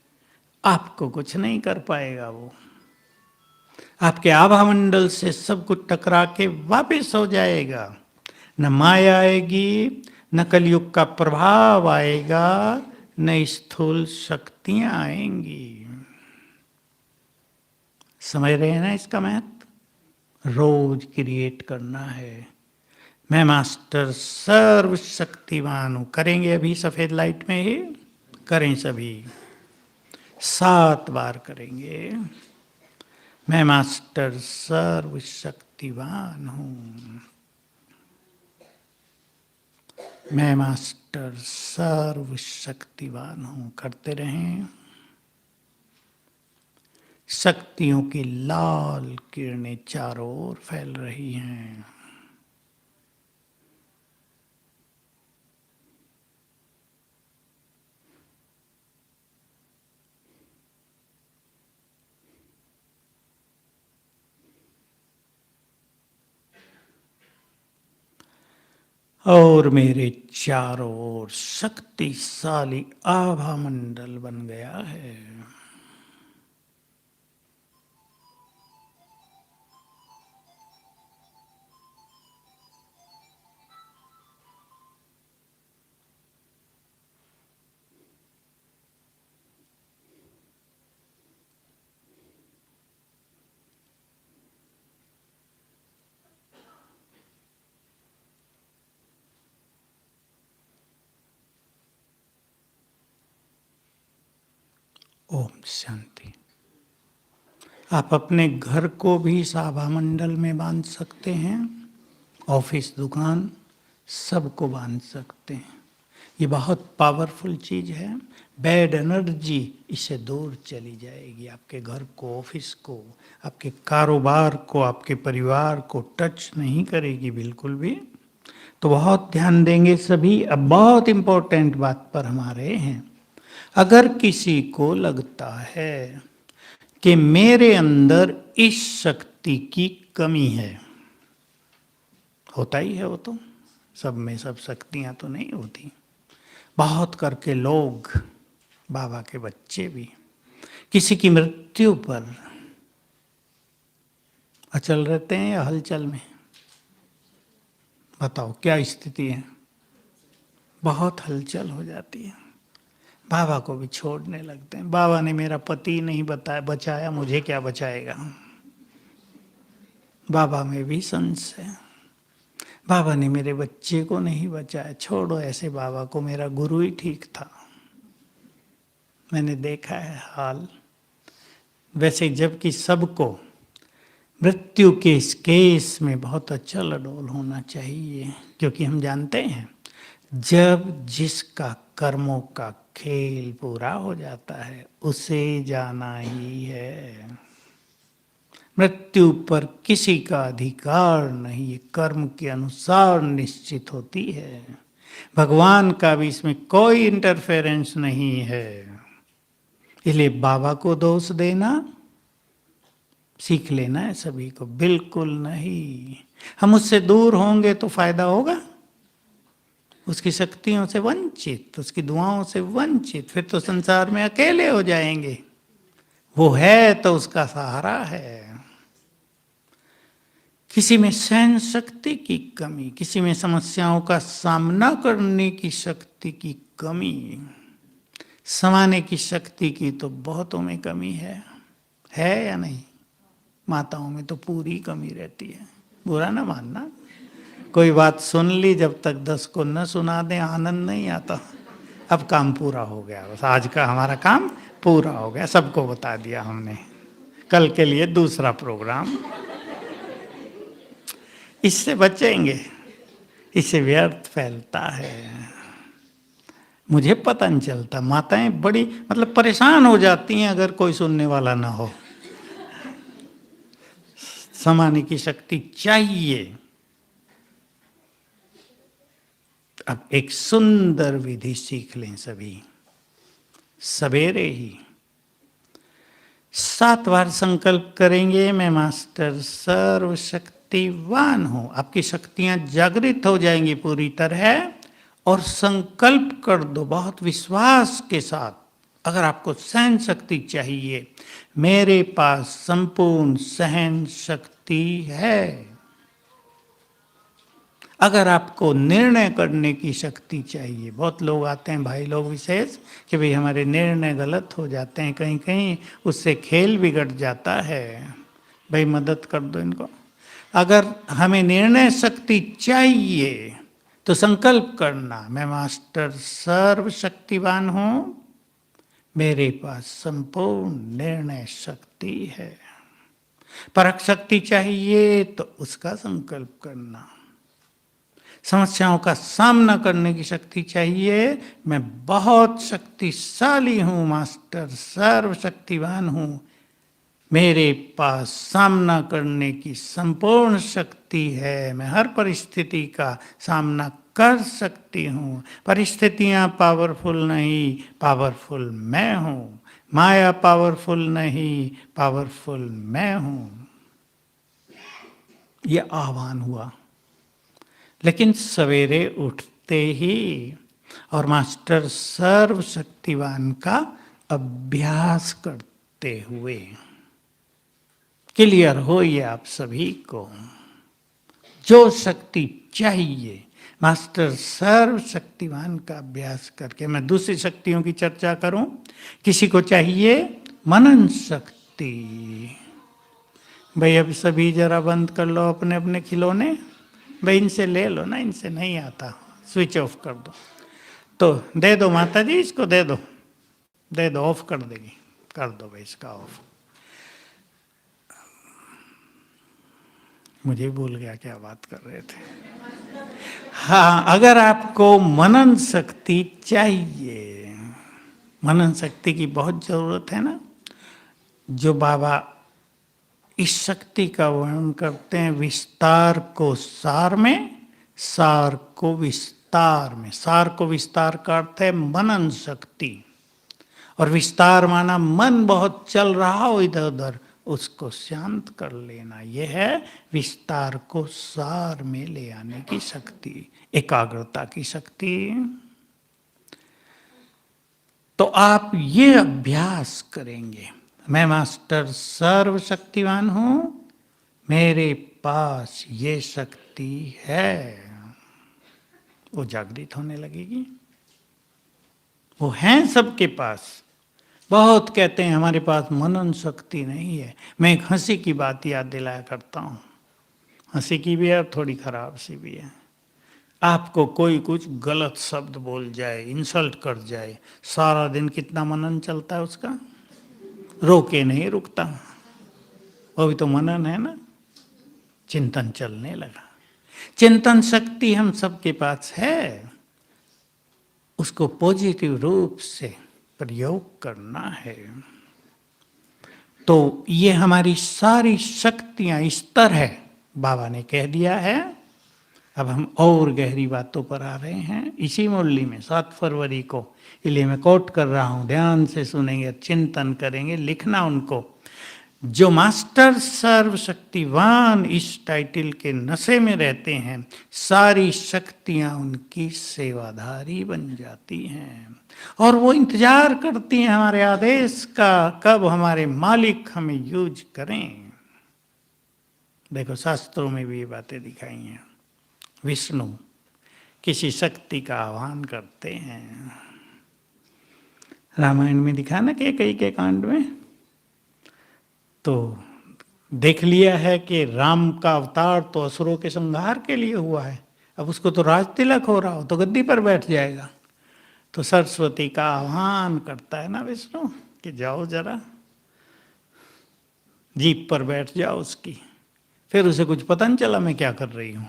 S2: आपको कुछ नहीं कर पाएगा। वो आपके आभा मंडल से सब कुछ टकरा के वापस हो जाएगा। न माया आएगी, न कलयुग का प्रभाव आएगा, न स्थूल शक्तियां आएंगी। समझ रहे हैं ना इसका महत्व? रोज क्रिएट करना है। मैं मास्टर सर्वशक्तिमान हूं। करेंगे अभी सफेद लाइट में ही, करें सभी 7 बार करेंगे। मैं मास्टर सर्वशक्तिवान हूं। मैं मास्टर सर्वशक्तिवान हूं। करते रहें। शक्तियों की लाल किरणें चारों ओर फैल रही हैं। और मेरे चारों ओर शक्तिशाली आभा मंडल बन गया है। ओम शांति। आप अपने घर को भी इस आभा मंडल में बांध सकते हैं, ऑफिस, दुकान, सबको बांध सकते हैं। ये बहुत पावरफुल चीज है। बैड एनर्जी इससे दूर चली जाएगी। आपके घर को, ऑफिस को, आपके कारोबार को, आपके परिवार को टच नहीं करेगी बिल्कुल भी। तो बहुत ध्यान देंगे सभी। अब बहुत इंपॉर्टेंट बात पर हम आ रहे हैं। अगर किसी को लगता है कि मेरे अंदर इस शक्ति की कमी है, होता ही है वो तो, सब में सब शक्तियां तो नहीं होती। बहुत करके लोग, बाबा के बच्चे भी, किसी की मृत्यु पर अचल रहते हैं या हलचल में? बताओ क्या स्थिति है? बहुत हलचल हो जाती है। बाबा को भी छोड़ने लगते हैं। बाबा ने मेरा पति नहीं बचाया, मुझे क्या बचाएगा? बाबा में भी संशय है। बाबा ने मेरे बच्चे को नहीं बचाया, छोड़ो ऐसे बाबा को, मेरा गुरु ही ठीक था। मैंने देखा है हाल। वैसे जबकि सबको मृत्यु के इस केस में बहुत अच्छा लडोल होना चाहिए, क्योंकि हम जानते हैं जब जिसका कर्मों का खेल पूरा हो जाता है उसे जाना ही है। मृत्यु पर किसी का अधिकार नहीं, ये कर्म के अनुसार निश्चित होती है। भगवान का भी इसमें कोई इंटरफेरेंस नहीं है। इसलिए बाबा को दोष देना सीख लेना है सभी को, बिल्कुल नहीं। हम उससे दूर होंगे तो फायदा होगा? उसकी शक्तियों से वंचित, उसकी दुआओं से वंचित, फिर तो संसार में अकेले हो जाएंगे। वो है तो उसका सहारा है। किसी में सहन शक्ति की कमी, किसी में समस्याओं का सामना करने की शक्ति की कमी, समाने की शक्ति की तो बहुतों में कमी है या नहीं? माताओं में तो पूरी कमी रहती है। बुरा ना मानना, कोई बात सुन ली, जब तक 10 को न सुना दें आनंद नहीं आता। अब काम पूरा हो गया, बस आज का हमारा काम पूरा हो गया, सबको बता दिया हमने। कल के लिए दूसरा प्रोग्राम। इससे बचेंगे, इससे व्यर्थ फैलता है। मुझे पता नहीं चलता, माताएं बड़ी मतलब परेशान हो जाती हैं अगर कोई सुनने वाला ना हो। समाने की शक्ति चाहिए। अब एक सुंदर विधि सीख लें सभी। सवेरे ही 7 बार संकल्प करेंगे, मैं मास्टर सर्वशक्तिवान हूं। आपकी शक्तियां जागृत हो जाएंगी पूरी तरह। और संकल्प कर दो बहुत विश्वास के साथ, अगर आपको सहन शक्ति चाहिए, मेरे पास संपूर्ण सहन शक्ति है। अगर आपको निर्णय करने की शक्ति चाहिए, बहुत लोग आते हैं भाई लोग विशेष कि भाई हमारे निर्णय गलत हो जाते हैं, कहीं कहीं उससे खेल बिगड़ जाता है, भाई मदद कर दो इनको। अगर हमें निर्णय शक्ति चाहिए तो संकल्प करना, मैं मास्टर सर्वशक्तिवान हूं, मेरे पास संपूर्ण निर्णय शक्ति है। परख शक्ति चाहिए तो उसका संकल्प करना। समस्याओं का सामना करने की शक्ति चाहिए, मैं बहुत शक्तिशाली हूं, मास्टर सर्वशक्तिवान हूं, मेरे पास सामना करने की संपूर्ण शक्ति है, मैं हर परिस्थिति का सामना कर सकती हूँ। परिस्थितियाँ पावरफुल नहीं, पावरफुल मैं हूँ। माया पावरफुल नहीं, पावरफुल मैं हूँ। ये आह्वान हुआ। लेकिन सवेरे उठते ही और मास्टर सर्वशक्तिवान का अभ्यास करते हुए क्लियर हो ये आप सभी को, जो शक्ति चाहिए मास्टर सर्वशक्तिवान का अभ्यास करके। मैं दूसरी शक्तियों की चर्चा करूं, किसी को चाहिए मनन शक्ति। भाई अब सभी जरा बंद कर लो अपने अपने खिलौने, भाई इनसे ले लो ना, इनसे नहीं आता, स्विच ऑफ कर दो। तो दे दो माता जी, इसको दे दो, दे दो, ऑफ कर देगी, कर दो भाई इसका ऑफ। मुझे भूल गया क्या बात कर रहे थे। हाँ, अगर आपको मनन शक्ति चाहिए, मनन शक्ति की बहुत जरूरत है ना, जो बाबा इस शक्ति का वर्णन करते हैं, विस्तार को सार में, सार को विस्तार में। सार को विस्तार का अर्थ है मनन शक्ति, और विस्तार माना मन बहुत चल रहा हो इधर उधर, उसको शांत कर लेना। यह है विस्तार को सार में ले आने की शक्ति, एकाग्रता की शक्ति। तो आप ये अभ्यास करेंगे, मैं मास्टर सर्वशक्तिवान हूं, मेरे पास ये शक्ति है, वो जागृत होने लगेगी। वो है सबके पास। बहुत कहते हैं हमारे पास मनन शक्ति नहीं है। मैं एक हंसी की बात याद दिलाया करता हूँ, हंसी की भी है और थोड़ी खराब सी भी है। आपको कोई कुछ गलत शब्द बोल जाए, इंसल्ट कर जाए, सारा दिन कितना मनन चलता है उसका, रोके नहीं रुकता। वो भी तो मनन है ना, चिंतन चलने लगा। चिंतन शक्ति हम सबके पास है, उसको पॉजिटिव रूप से प्रयोग करना है। तो ये हमारी सारी शक्तियां स्तर है, बाबा ने कह दिया है। अब हम और गहरी बातों पर आ रहे हैं इसी मुरली में, 7 फरवरी को, इसलिए मैं कोट कर रहा हूं, ध्यान से सुनेंगे, चिंतन करेंगे, लिखना उनको। जो मास्टर सर्वशक्तिवान इस टाइटल के नशे में रहते हैं, सारी शक्तियां उनकी सेवाधारी बन जाती हैं, और वो इंतजार करती हैं हमारे आदेश का, कब हमारे मालिक हमें यूज करें। देखो शास्त्रों में भी ये बातें दिखाई हैं। विष्णु किसी शक्ति का आह्वान करते हैं, रामायण में दिखा ना कैकेयी के कांड में, तो देख लिया है कि राम का अवतार तो असुरों के संहार के लिए हुआ है, अब उसको तो राज तिलक हो रहा हो तो गद्दी पर बैठ जाएगा। तो सरस्वती का आह्वान करता है ना विष्णु कि जाओ जरा जीप पर बैठ जाओ उसकी। फिर उसे कुछ पता नहीं चला मैं क्या कर रही हूं।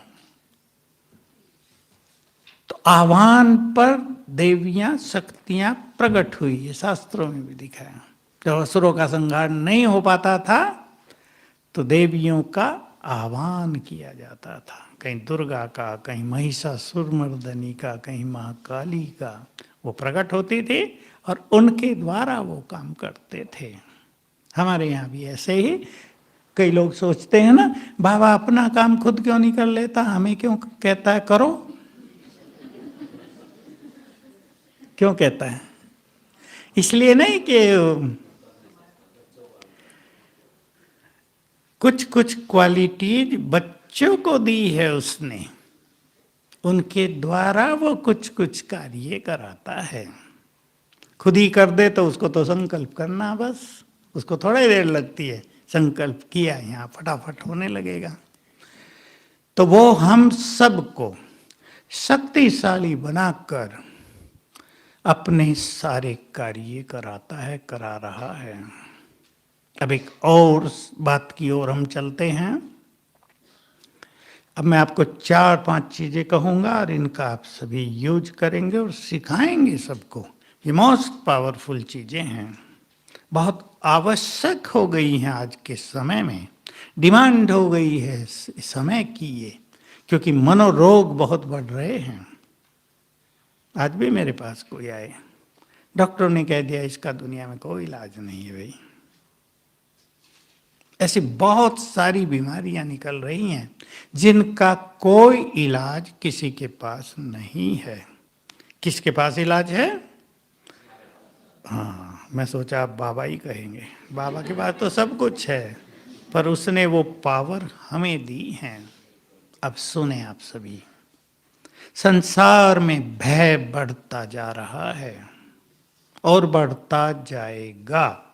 S2: तो आह्वान पर देवियां शक्तियां प्रकट हुई, ये शास्त्रों में भी दिखाया। जब असुरों का संहार नहीं हो पाता था तो देवियों का आह्वान किया जाता था, कहीं दुर्गा का, कहीं महिषासुरमर्दनी का, कहीं महाकाली का, वो प्रकट होती थी और उनके द्वारा वो काम करते थे। हमारे यहाँ भी ऐसे ही कई लोग सोचते हैं ना, बाबा अपना काम खुद क्यों नहीं कर लेता, हमें क्यों कहता है करो, क्यों कहता है? इसलिए नहीं कि कुछ कुछ क्वालिटीज बच्चों को दी है उसने, उनके द्वारा वो कुछ कुछ कार्य कराता है। खुद ही कर दे तो उसको तो संकल्प करना बस, उसको थोड़ी देर लगती है, संकल्प किया यहाँ फटाफट होने लगेगा। तो वो हम सबको शक्तिशाली बनाकर अपने सारे कार्य कराता है, करा रहा है। अब एक और बात की ओर हम चलते हैं। अब मैं आपको 4-5 चीजें कहूंगा और इनका आप सभी यूज करेंगे और सिखाएंगे सबको। ये मोस्ट पावरफुल चीजें हैं, बहुत आवश्यक हो गई हैं आज के समय में, डिमांड हो गई है इस समय की ये, क्योंकि मनोरोग बहुत बढ़ रहे हैं। आज भी मेरे पास कोई आए, डॉक्टर ने कह दिया इसका दुनिया में कोई इलाज नहीं है भाई। ऐसी बहुत सारी बीमारियां निकल रही हैं जिनका कोई इलाज किसी के पास नहीं है। किसके पास इलाज है? हाँ, मैं सोचा आप बाबा ही कहेंगे। बाबा के पास तो सब कुछ है, पर उसने वो पावर हमें दी है। अब सुने आप सभी, संसार में भय बढ़ता जा रहा है और बढ़ता जाएगा।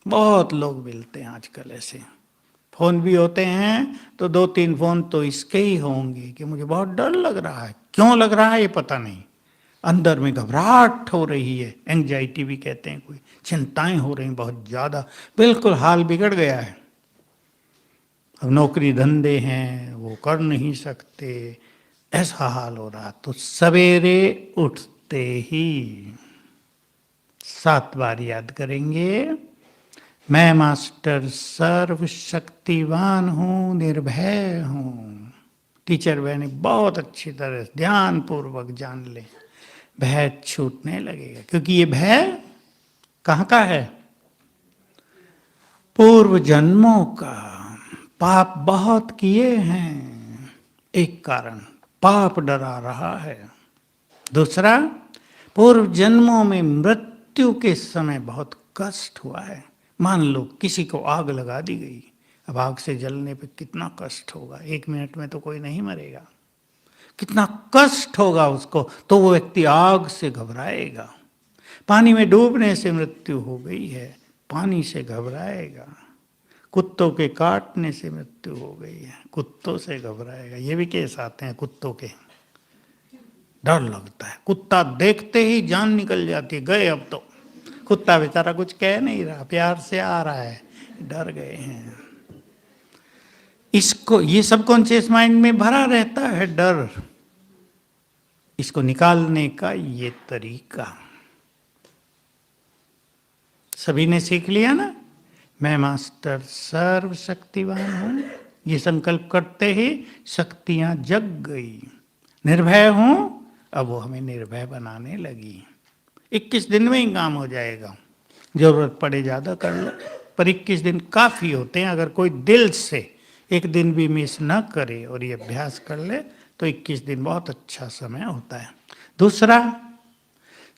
S2: बहुत लोग मिलते हैं आजकल ऐसे, फोन भी होते हैं तो 2-3 फोन तो इसके ही होंगे कि मुझे बहुत डर लग रहा है। क्यों लग रहा है ये पता नहीं, अंदर में घबराहट हो रही है, एंजाइटी भी कहते हैं, कोई चिंताएं हो रही बहुत ज्यादा, बिल्कुल हाल बिगड़ गया है। अब नौकरी धंधे हैं वो कर नहीं सकते, ऐसा हाल हो रहा। तो सवेरे उठते ही 7 बार याद करेंगे, मैं मास्टर सर्वशक्तिवान हूं, निर्भय हूं। टीचर बहने बहुत अच्छी तरह ध्यान पूर्वक जान ले, भय छूटने लगेगा। क्योंकि ये भय कहाँ का है? पूर्व जन्मों का। पाप बहुत किए हैं, एक कारण पाप डरा रहा है। दूसरा, पूर्व जन्मों में मृत्यु के समय बहुत कष्ट हुआ है। मान लो किसी को आग लगा दी गई, अब आग से जलने पे कितना कष्ट होगा। 1 मिनट में तो कोई नहीं मरेगा, कितना कष्ट होगा उसको। तो वो व्यक्ति आग से घबराएगा। पानी में डूबने से मृत्यु हो गई है, पानी से घबराएगा। कुत्तों के काटने से मृत्यु हो गई है, कुत्तों से घबराएगा। ये भी केस आते हैं कुत्तों के, डर लगता है, कुत्ता देखते ही जान निकल जाती है, गए अब तो। कुत्ता बेचारा कुछ कह नहीं रहा, प्यार से आ रहा है, डर गए हैं। इसको, ये सबकॉन्शियस माइंड में भरा रहता है डर। इसको निकालने का ये तरीका सभी ने सीख लिया ना। मैं मास्टर सर्वशक्तिवान हूं, ये संकल्प करते ही शक्तियां जग गई। निर्भय हूं, अब वो हमें निर्भय बनाने लगी। 21 दिन में ही काम हो जाएगा, जरूरत पड़े ज्यादा कर लो, पर 21 दिन काफी होते हैं। अगर कोई दिल से एक दिन भी मिस न करे और ये अभ्यास कर ले तो 21 दिन बहुत अच्छा समय होता है। दूसरा,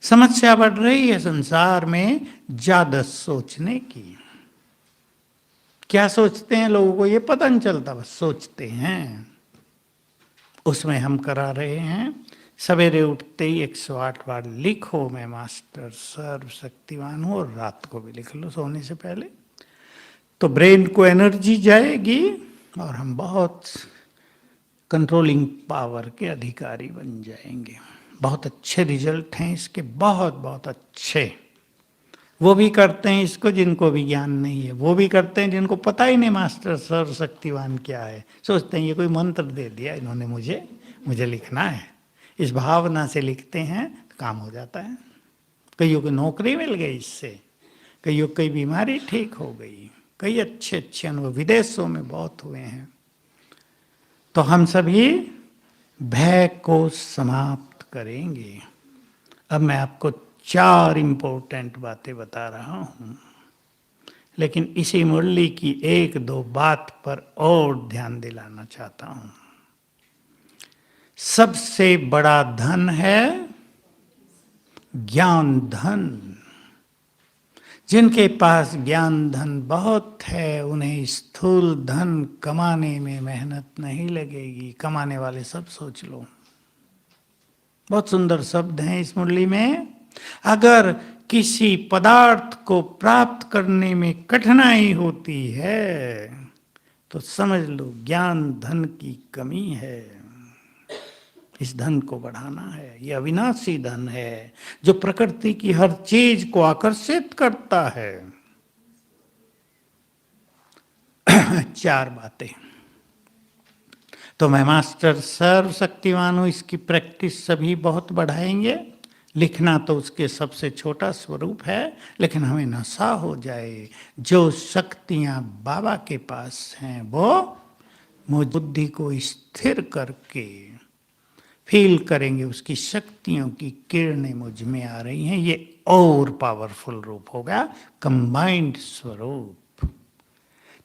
S2: समस्या बढ़ रही है संसार में ज्यादा सोचने की। क्या सोचते हैं लोगों को ये पता नहीं चलता, बस सोचते हैं। उसमें हम करा रहे हैं, सवेरे उठते ही 108 बार लिखो मैं मास्टर सर्वशक्तिवान हूं, और रात को भी लिख लो सोने से पहले। तो ब्रेन को एनर्जी जाएगी और हम बहुत कंट्रोलिंग पावर के अधिकारी बन जाएंगे। बहुत अच्छे रिजल्ट हैं इसके, बहुत बहुत अच्छे। वो भी करते हैं इसको जिनको भी ज्ञान नहीं है, वो भी करते हैं जिनको पता ही नहीं मास्टर सर्वशक्तिवान क्या है। सोचते हैं ये कोई मंत्र दे दिया इन्होंने मुझे लिखना है। इस भावना से लिखते हैं, काम हो जाता है। कईयों को नौकरी मिल गई इससे, कईयों की बीमारी ठीक हो गई, कई अच्छे अच्छे अनुभव विदेशों में बहुत हुए हैं। तो हम सभी भय को समाप्त करेंगे। अब मैं आपको 4 इंपॉर्टेंट बातें बता रहा हूं, लेकिन इसी मुरली की 1-2 बात पर और ध्यान दिलाना चाहता हूं। सबसे बड़ा धन है ज्ञान धन। जिनके पास ज्ञान धन बहुत है, उन्हें स्थूल धन कमाने में मेहनत नहीं लगेगी। कमाने वाले सब सोच लो, बहुत सुंदर शब्द हैं इस मुरली में। अगर किसी पदार्थ को प्राप्त करने में कठिनाई होती है तो समझ लो ज्ञान धन की कमी है। इस धन को बढ़ाना है। ये अविनाशी धन है जो प्रकृति की हर चीज को आकर्षित करता है। चार बातें। तो मैं मास्टर सर्वशक्तिमान हूं, इसकी प्रैक्टिस सभी बहुत बढ़ाएंगे। लिखना तो उसके सबसे छोटा स्वरूप है, लेकिन हमें नशा हो जाए। जो शक्तियां बाबा के पास हैं वो मुझ बुद्धि को स्थिर करके फील करेंगे, उसकी शक्तियों की किरणें मुझ में आ रही हैं। ये और पावरफुल रूप होगा, कंबाइंड स्वरूप।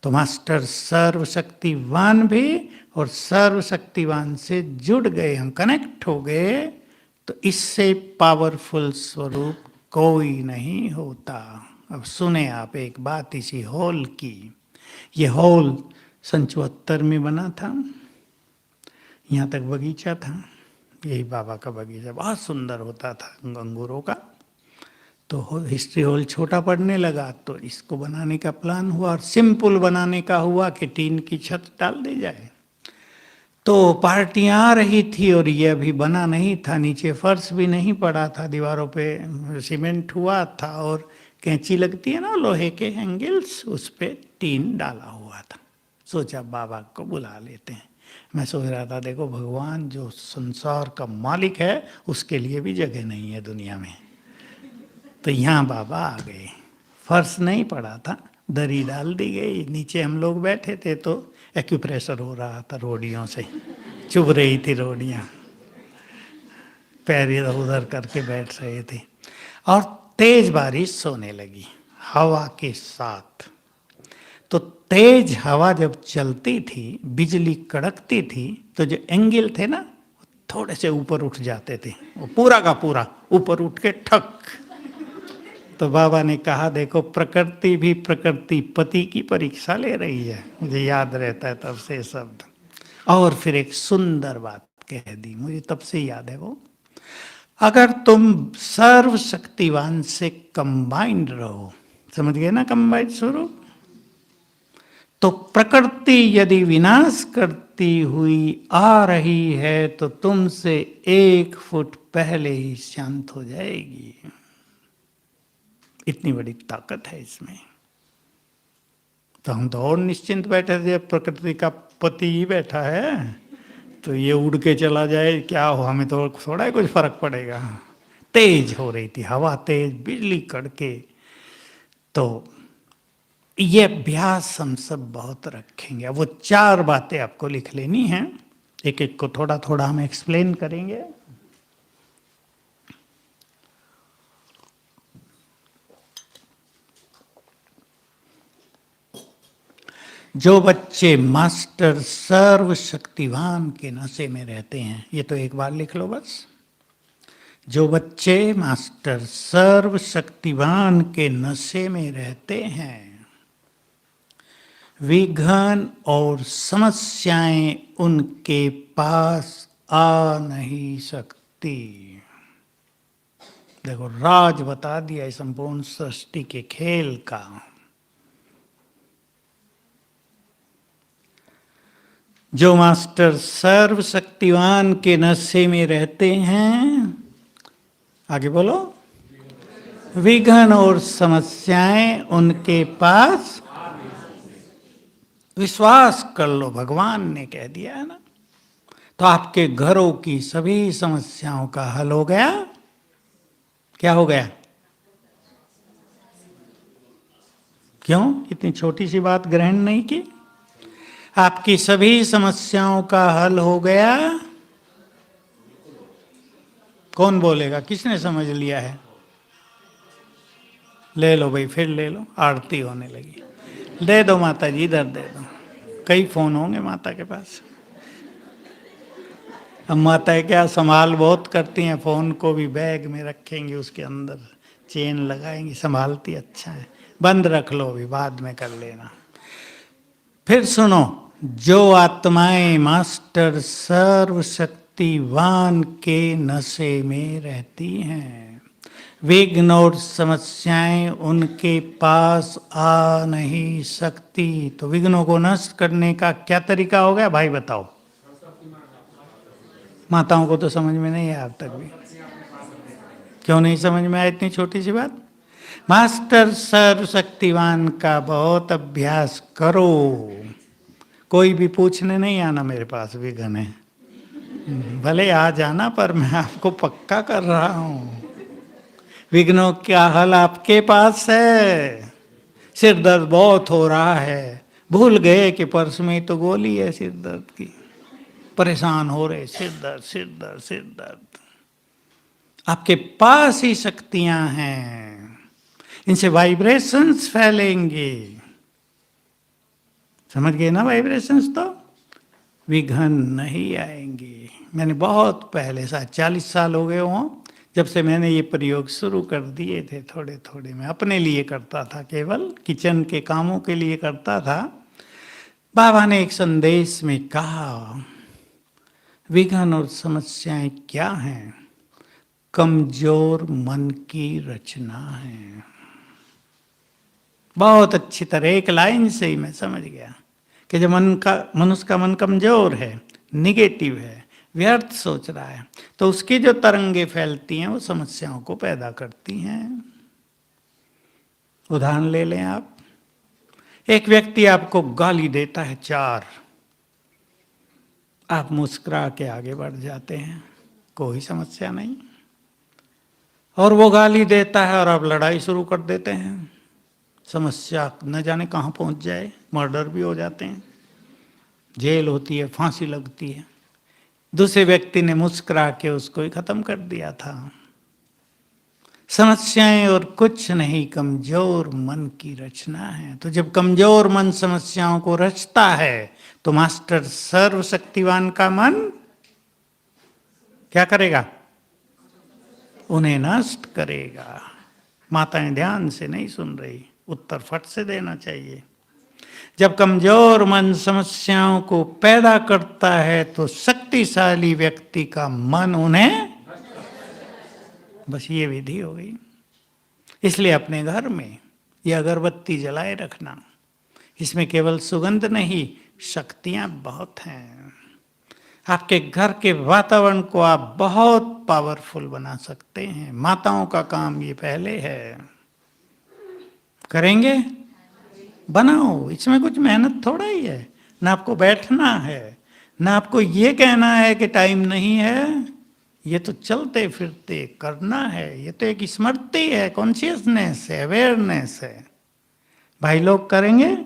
S2: तो मास्टर सर्वशक्तिवान भी और सर्वशक्तिवान से जुड़ गए, हम कनेक्ट हो गए, तो इससे पावरफुल स्वरूप कोई नहीं होता। अब सुने आप एक बात इसी हॉल की। ये हॉल 1974 में बना था। यहाँ तक बगीचा था, यही बाबा का बगीचा बहुत सुंदर होता था अंगूरों का। तो हिस्ट्री हॉल छोटा पड़ने लगा, तो इसको बनाने का प्लान हुआ, और सिंपल बनाने का हुआ कि टीन की छत डाल दी जाए। तो पार्टियां आ रही थी और ये अभी बना नहीं था, नीचे फर्श भी नहीं पड़ा था, दीवारों पे सीमेंट हुआ था और कैंची लगती है ना लोहे के एंगल्स, उस पे टीन डाला हुआ था। सोचा बाबा को बुला लेते हैं। मैं सोच रहा था देखो भगवान जो संसार का मालिक है उसके लिए भी जगह नहीं है दुनिया में। तो यहाँ बाबा आ गए, फर्श नहीं पड़ा था, दरी डाल दी गई, नीचे हम लोग बैठे थे तो एक्यूप्रेशर हो रहा था, रोडियों से चुभ रही थी रोडियां, पैर इधर उधर करके बैठ रहे थे, और तेज बारिश होने लगी हवा के साथ। तो तेज हवा जब चलती थी, बिजली कड़कती थी, तो जो एंगल थे ना थोड़े से ऊपर उठ जाते थे, वो पूरा का पूरा ऊपर उठ के ठक। तो बाबा ने कहा देखो प्रकृति भी प्रकृति पति की परीक्षा ले रही है। मुझे याद रहता है तब से शब्द। और फिर एक सुंदर बात कह दी, मुझे तब से याद है वो, अगर तुम सर्वशक्तिवान से कंबाइंड रहो, समझ गए ना कंबाइंड स्वरूप, तो प्रकृति यदि विनाश करती हुई आ रही है तो तुमसे 1 फुट पहले ही शांत हो जाएगी। इतनी बड़ी ताकत है इसमें। तो हम तो और निश्चिंत बैठे थे, प्रकृति का पति ही बैठा है तो ये उड़ के चला जाए क्या हो, हमें तो थोड़ा ही कुछ फर्क पड़ेगा। तेज हो रही थी हवा, तेज बिजली कड़के। तो ये अभ्यास हम सब बहुत रखेंगे। वो 4 बातें आपको लिख लेनी हैं, एक एक को थोड़ा थोड़ा हम एक्सप्लेन करेंगे। जो बच्चे मास्टर सर्वशक्तिवान के नशे में रहते हैं, ये तो एक बार लिख लो बस। जो बच्चे मास्टर सर्वशक्तिवान के नशे में रहते हैं, विघ्न और समस्याएं उनके पास आ नहीं सकती। देखो राज बता दिया संपूर्ण सृष्टि के खेल का। जो मास्टर सर्वशक्तिवान के नशे में रहते हैं, आगे बोलो, विघ्न और समस्याएं उनके पास, विश्वास कर लो भगवान ने कह दिया है ना। तो आपके घरों की सभी समस्याओं का हल हो गया। क्या हो गया? क्यों इतनी छोटी सी बात ग्रहण नहीं की? आपकी सभी समस्याओं का हल हो गया। कौन बोलेगा? किसने समझ लिया है? ले लो भाई, फिर ले लो, आरती होने लगी। दे दो माता जी, इधर दे दो। कई फोन होंगे माता के पास। अब माता क्या संभाल बहुत करती हैं, फोन को भी बैग में रखेंगी, उसके अंदर चेन लगाएंगी, संभालती अच्छा है। बंद रख लो, अभी बाद में कर लेना। फिर सुनो, जो आत्माएं मास्टर सर्वशक्तिवान के नशे में रहती हैं, विघ्न और समस्याएं उनके पास आ नहीं सकती। तो विघ्नों को नष्ट करने का क्या तरीका हो गया भाई बताओ? माताओं को तो समझ में नहीं आया अब तक भी। क्यों नहीं समझ में आया इतनी छोटी सी बात? मास्टर सर्वशक्तिवान का बहुत अभ्यास करो। कोई भी पूछने नहीं आना मेरे पास विघ्न है, भले आ जाना, पर मैं आपको पक्का कर रहा हूं विघ्नों का हल आपके पास है। सिर दर्द बहुत हो रहा है, भूल गए कि परस में तो गोली है सिर दर्द की, परेशान हो रहे, सिर दर्द सिर दर्द सिर दर्द। आपके पास ही शक्तियां हैं, इनसे वाइब्रेशंस फैलेंगे। समझ गए ना? वाइब्रेशंस तो विघ्न नहीं आएंगे। मैंने बहुत पहले, शायद 40 साल हो गए हों, जब से मैंने ये प्रयोग शुरू कर दिए थे, थोड़े थोड़े मैं अपने लिए करता था, केवल किचन के कामों के लिए करता था। बाबा ने एक संदेश में कहा, विघ्न और समस्याएं क्या हैं? कमजोर मन की रचना है। बहुत अच्छी तरह एक लाइन से ही मैं समझ गया कि जब मनुष्य का मन कमजोर है, निगेटिव है, व्यर्थ सोच रहा है, तो उसकी जो तरंगे फैलती हैं वो समस्याओं को पैदा करती हैं। उदाहरण ले लें आप, एक व्यक्ति आपको गाली देता है 4, आप मुस्कुरा के आगे बढ़ जाते हैं, कोई समस्या नहीं। और वो गाली देता है और आप लड़ाई शुरू कर देते हैं, समस्या न जाने कहाँ पहुंच जाए, मर्डर भी हो जाते हैं, जेल होती है, फांसी लगती है। दूसरे व्यक्ति ने मुस्कुरा के उसको ही खत्म कर दिया था। समस्याएं और कुछ नहीं, कमजोर मन की रचना है। तो जब कमजोर मन समस्याओं को रचता है तो मास्टर सर्वशक्तिवान का मन क्या करेगा? उन्हें नष्ट करेगा। माताएं ध्यान से नहीं सुन रही, उत्तर फट से देना चाहिए। जब कमजोर मन समस्याओं को पैदा करता है तो शक्तिशाली व्यक्ति का मन उन्हें, बस ये विधि हो गई। इसलिए अपने घर में ये अगरबत्ती जलाए रखना, इसमें केवल सुगंध नहीं, शक्तियां बहुत हैं। आपके घर के वातावरण को आप बहुत पावरफुल बना सकते हैं। माताओं का काम ये पहले है। करेंगे? बनाओ, इसमें कुछ मेहनत थोड़ा ही है। ना आपको बैठना है, ना आपको ये कहना है कि टाइम नहीं है, ये तो चलते फिरते करना है। ये तो एक स्मृति है, कॉन्शियसनेस है, अवेयरनेस है। भाई लोग करेंगे?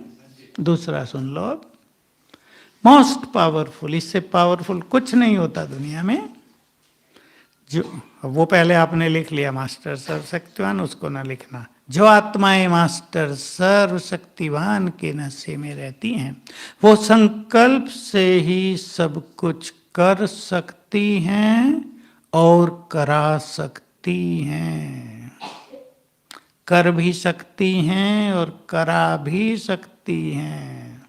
S2: दूसरा सुन लो, मोस्ट पावरफुल, इससे पावरफुल कुछ नहीं होता दुनिया में। जो वो पहले आपने लिख लिया मास्टर सर्वशक्तिवान, उसको ना लिखना। जो आत्माएं मास्टर सर्वशक्तिवान के नशे में रहती हैं वो संकल्प से ही सब कुछ कर सकती हैं और करा सकती हैं। कर भी सकती हैं और करा भी सकती हैं।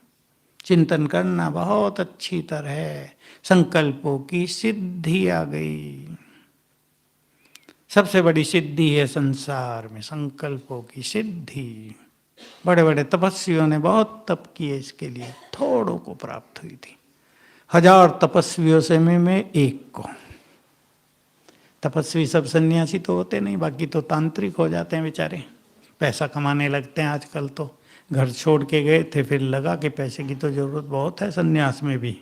S2: चिंतन करना बहुत अच्छी तरह, संकल्पों की सिद्धि आ गई। सबसे बड़ी सिद्धि है संसार में संकल्पों की सिद्धि। बड़े बड़े तपस्वियों ने बहुत तप किए इसके लिए, थोड़ों को प्राप्त हुई थी। 1000 तपस्वियों से मैं एक को। तपस्वी सब सन्यासी तो होते नहीं, बाकी तो तांत्रिक हो जाते हैं बेचारे, पैसा कमाने लगते हैं। आजकल तो घर छोड़ के गए थे, फिर लगा कि पैसे की तो जरूरत बहुत है, सन्यास में भी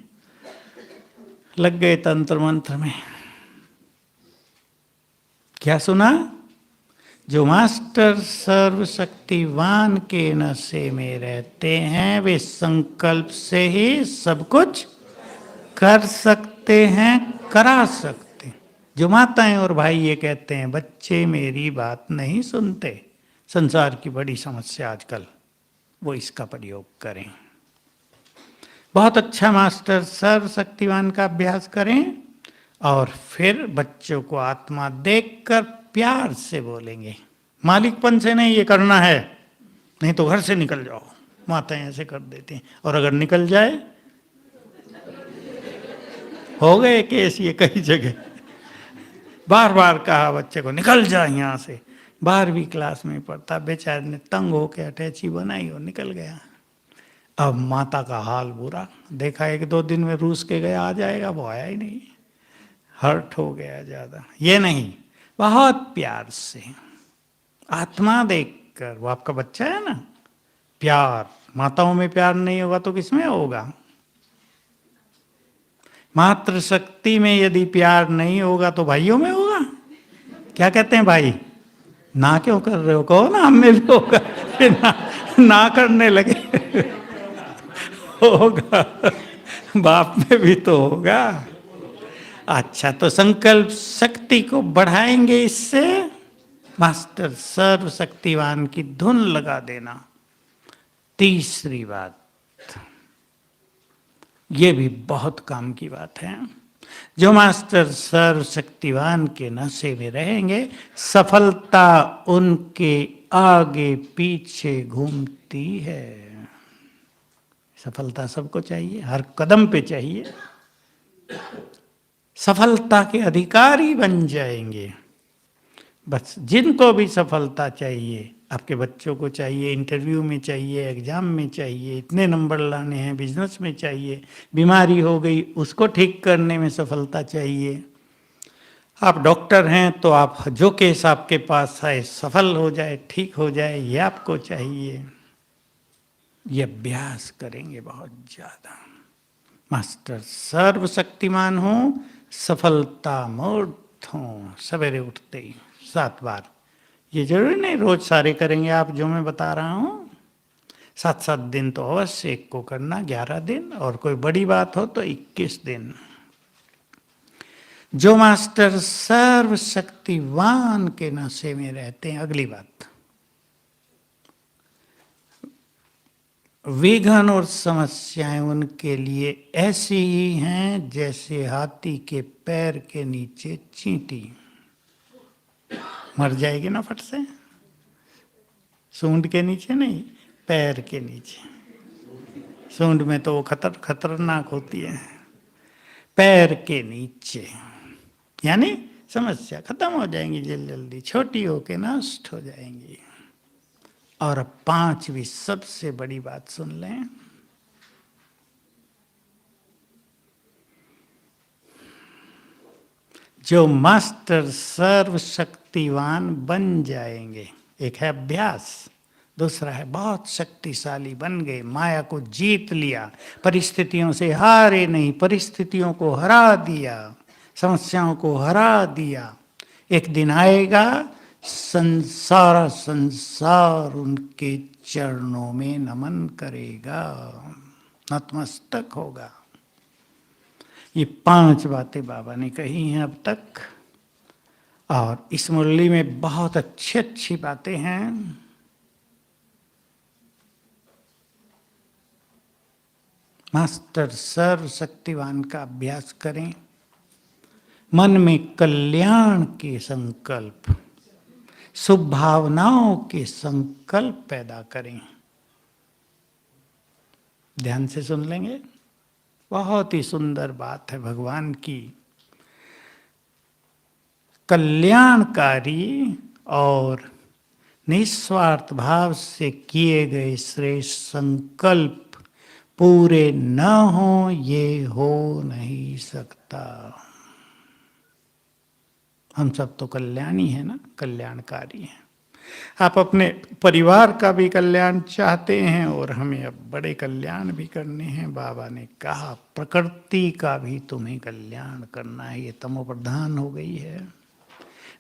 S2: लग गए तंत्र मंत्र में। क्या सुना? जो मास्टर सर्वशक्तिवान के नशे में रहते हैं वे संकल्प से ही सब कुछ कर सकते हैं, करा सकते हैं। जो माताएं और भाई ये कहते हैं बच्चे मेरी बात नहीं सुनते, संसार की बड़ी समस्या आजकल, वो इसका प्रयोग करें। बहुत अच्छा मास्टर सर्वशक्तिवान का अभ्यास करें और फिर बच्चों को आत्मा देखकर प्यार से बोलेंगे। मालिकपन से नहीं, ये करना है, नहीं तो घर से निकल जाओ। माताएं ऐसे कर देती हैं, और अगर निकल जाए, हो गए केस ये कई जगह। बार बार कहा बच्चे को निकल जा यहाँ से। 12वीं क्लास में पढ़ता, बेचारे ने तंग होकर अटैची बनाई और निकल गया। अब माता का हाल बुरा, देखा 1-2 दिन में रूस के गया, आ जाएगा, वो आया ही नहीं, हर्ट हो गया ज्यादा। ये नहीं, बहुत प्यार से आत्मा देखकर, वो आपका बच्चा है ना, प्यार, माताओं में प्यार नहीं होगा तो किसमें होगा? मातृशक्ति में यदि प्यार नहीं होगा तो भाइयों में होगा। क्या कहते हैं भाई? ना क्यों कर रहे हो? कहो ना, हम में भी होगा। ना करने लगे होगा, बाप में भी तो होगा। अच्छा, तो संकल्प शक्ति को बढ़ाएंगे इससे, मास्टर सर्वशक्तिवान की धुन लगा देना। तीसरी बात, ये भी बहुत काम की बात है, जो मास्टर सर्वशक्तिवान के नशे में रहेंगे, सफलता उनके आगे पीछे घूमती है। सफलता सबको चाहिए, हर कदम पे चाहिए, सफलता के अधिकारी बन जाएंगे। बस जिनको भी सफलता चाहिए, आपके बच्चों को चाहिए, इंटरव्यू में चाहिए, एग्जाम में चाहिए, इतने नंबर लाने हैं, बिजनेस में चाहिए, बीमारी हो गई उसको ठीक करने में सफलता चाहिए, आप डॉक्टर हैं तो आप जो केस आपके पास है सफल हो जाए, ठीक हो जाए, ये आपको चाहिए। ये अभ्यास करेंगे बहुत ज्यादा। मास्टर सर्वशक्तिमान हो, सफलता मूर्त हो, सवेरे उठते ही 7 बार। ये जरूरी नहीं रोज सारे करेंगे आप, जो मैं बता रहा हूं 7-7 दिन तो अवश्य एक को करना, 11 दिन, और कोई बड़ी बात हो तो 21 दिन। जो मास्टर सर्वशक्तिवान के नशे में रहते हैं, अगली बात, विघ्न और समस्याएं उनके लिए ऐसी ही हैं जैसे हाथी के पैर के नीचे चींटी। मर जाएगी ना फट से, सूंड के नीचे नहीं, पैर के नीचे। सूंड में तो वो खतरनाक होती है, पैर के नीचे, यानी समस्या खत्म हो जाएंगी जल्दी, छोटी होके नष्ट हो जाएंगी। और अब 5वीं सबसे बड़ी बात सुन लें, जो मास्टर सर्वशक्तिवान बन जाएंगे, एक है अभ्यास, दूसरा है बहुत शक्तिशाली बन गए, माया को जीत लिया, परिस्थितियों से हारे नहीं, परिस्थितियों को हरा दिया, समस्याओं को हरा दिया। एक दिन आएगा संसार उनके चरणों में नमन करेगा, नतमस्तक होगा। ये 5 बातें बाबा ने कही हैं अब तक, और इस मुरली में बहुत अच्छी बातें हैं। मास्टर सर्वशक्तिवान का अभ्यास करें, मन में कल्याण के संकल्प, शुभ भावनाओं के संकल्प पैदा करें। ध्यान से सुन लेंगे, बहुत ही सुंदर बात है भगवान की। कल्याणकारी और निस्वार्थ भाव से किए गए श्रेष्ठ संकल्प पूरे न हो, ये हो नहीं सकता। हम सब तो कल्याणी है ना, कल्याणकारी हैं। आप अपने परिवार का भी कल्याण चाहते हैं और हमें अब बड़े कल्याण भी करने हैं। बाबा ने कहा प्रकृति का भी तुम्हें कल्याण करना है, ये तमो प्रधान हो गई है।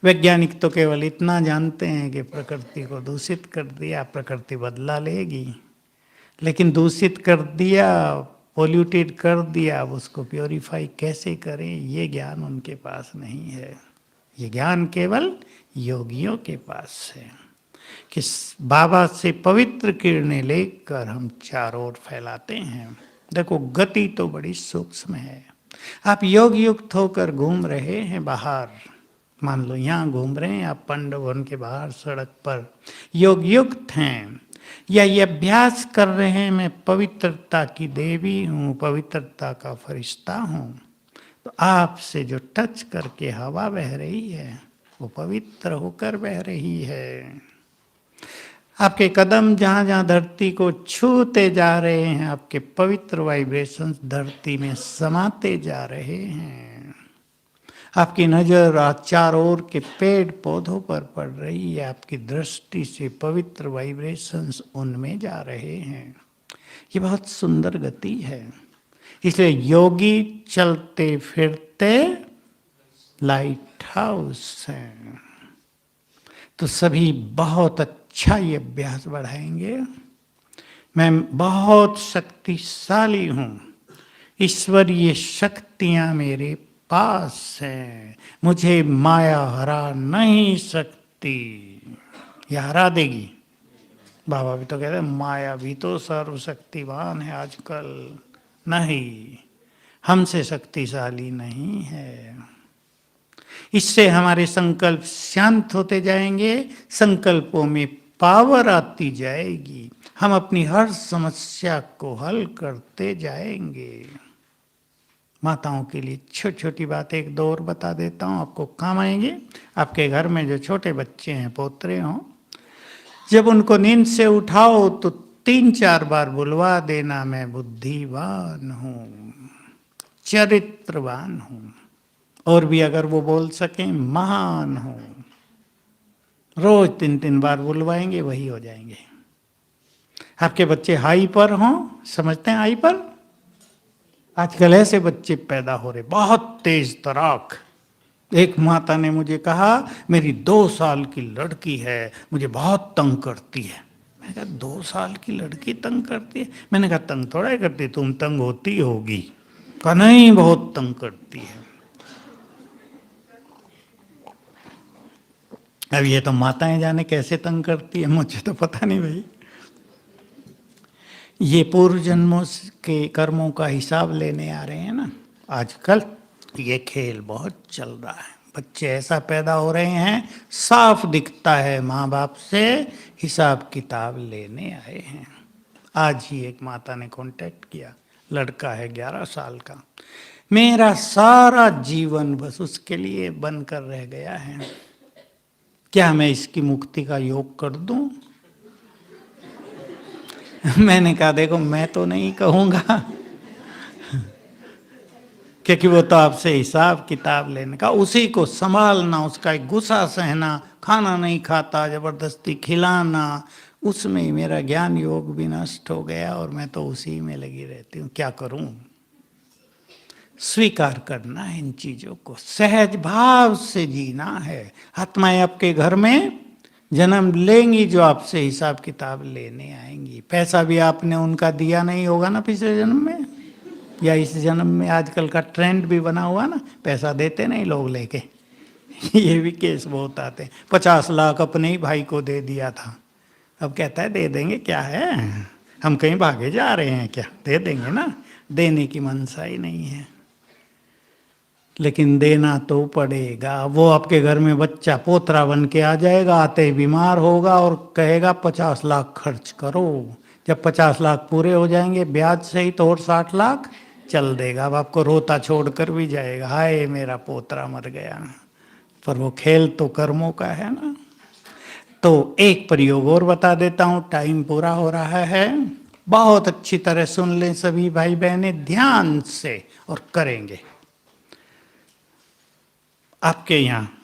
S2: वैज्ञानिक तो केवल इतना जानते हैं कि प्रकृति को दूषित कर दिया, प्रकृति बदला लेगी, लेकिन दूषित कर दिया, पोल्यूटेड कर दिया, अब उसको प्योरीफाई कैसे करें, ये ज्ञान उनके पास नहीं है। ये ज्ञान केवल योगियों के पास है कि बाबा से पवित्र किरणें लेकर हम चारों ओर फैलाते हैं। देखो गति तो बड़ी सूक्ष्म है। आप योग युक्त होकर घूम रहे हैं बाहर, मान लो यहाँ घूम रहे हैं आप पांडव वन के बाहर सड़क पर, योग युक्त हैं, या ये अभ्यास कर रहे हैं मैं पवित्रता की देवी हूँ, पवित्रता का फरिश्ता हूँ, तो तो आपसे जो टच करके हवा बह रही है वो पवित्र होकर बह रही है। आपके कदम जहां जहां धरती को छूते जा रहे हैं, आपके पवित्र वाइब्रेशंस धरती में समाते जा रहे हैं। आपकी नजर चारों ओर के पेड़ पौधों पर पड़ रही है, आपकी दृष्टि से पवित्र वाइब्रेशंस उनमें जा रहे हैं। ये बहुत सुंदर गति है। इसलिए योगी चलते फिरते लाइट हाउस हैं। तो सभी बहुत अच्छा ये अभ्यास बढ़ाएंगे। मैं बहुत शक्तिशाली हूं, ईश्वरीय शक्तियां मेरे पास हैं, मुझे माया हरा नहीं सकती। ये हरा देगी। बाबा भी तो कहते हैं माया भी तो सर्वशक्तिवान है आजकल। नहीं, हमसे शक्तिशाली नहीं है। इससे हमारे संकल्प शांत होते जाएंगे, संकल्पों में पावर आती जाएगी, हम अपनी हर समस्या को हल करते जाएंगे। माताओं के लिए छोटी छोटी बातें एक दो और बता देता हूँ, आपको काम आएंगे। आपके घर में जो छोटे बच्चे हैं, पोतरे हों, जब उनको नींद से उठाओ तो 3-4 बार बुलवा देना, मैं बुद्धिवान हूँ, चरित्रवान हूँ। और भी अगर वो बोल सकें, महान हूँ। रोज 3-3 बार बुलवाएंगे, वही हो जाएंगे। आपके बच्चे हाई पर हों, समझते हैं हाई पर? आजकल ऐसे बच्चे पैदा हो रहे, बहुत तेज तराक। एक माता ने मुझे कहा, मेरी 2 साल की लड़की है, मुझे बहुत तंग करती है। मैंने कहा 2 साल की लड़की तंग करती है? मैंने कहा तंग थोड़ा ही करती, तुम तंग होती होगी। कहा नहीं, बहुत तंग करती है। अब ये तो माताएं जाने कैसे तंग करती है, मुझे तो पता नहीं भाई। ये पूर्व जन्मों के कर्मों का हिसाब लेने आ रहे हैं ना आजकल। ये खेल बहुत चल रहा है। बच्चे ऐसा पैदा हो रहे हैं, साफ दिखता है माँ बाप से हिसाब किताब लेने आए हैं। आज ही एक माता ने कांटेक्ट किया, लड़का है 11 साल का, मेरा सारा जीवन बस उसके लिए बनकर रह गया है, क्या मैं इसकी मुक्ति का योग कर दूं? मैंने कहा देखो, मैं तो नहीं कहूंगा क्योंकि वो तो आपसे हिसाब किताब लेने का, उसी को संभालना, उसका एक गुस्सा सहना, खाना नहीं खाता जबरदस्ती खिलाना, उसमें ही मेरा ज्ञान योग भी नष्ट हो गया और मैं तो उसी में लगी रहती हूँ। क्या करूं? स्वीकार करना है इन चीजों को, सहज भाव से जीना है। आत्माएं आपके घर में जन्म लेंगी जो आपसे हिसाब किताब लेने आएंगी। पैसा भी आपने उनका दिया नहीं होगा ना पिछले जन्म में, या इस जन्म में। आजकल का ट्रेंड भी बना हुआ ना, पैसा देते नहीं लोग लेके ये भी केस बहुत आते हैं। 50 लाख अपने ही भाई को दे दिया था, अब कहता है दे देंगे, क्या है, हम कहीं भागे जा रहे हैं क्या, दे देंगे ना। देने की मनसा ही नहीं है, लेकिन देना तो पड़ेगा। वो आपके घर में बच्चा पोतरा बन के आ जाएगा, आते ही बीमार होगा और कहेगा 50 लाख खर्च करो। जब 50 लाख पूरे हो जाएंगे ब्याज सहित और 60 लाख चल देगा। अब आपको रोता छोड़कर भी जाएगा, हाय मेरा पोतरा मर गया। पर वो खेल तो कर्मों का है ना। तो एक प्रयोग और बता देता हूँ, टाइम पूरा हो रहा है। बहुत अच्छी तरह सुन लें सभी भाई बहनें ध्यान से, और करेंगे। आपके यहाँ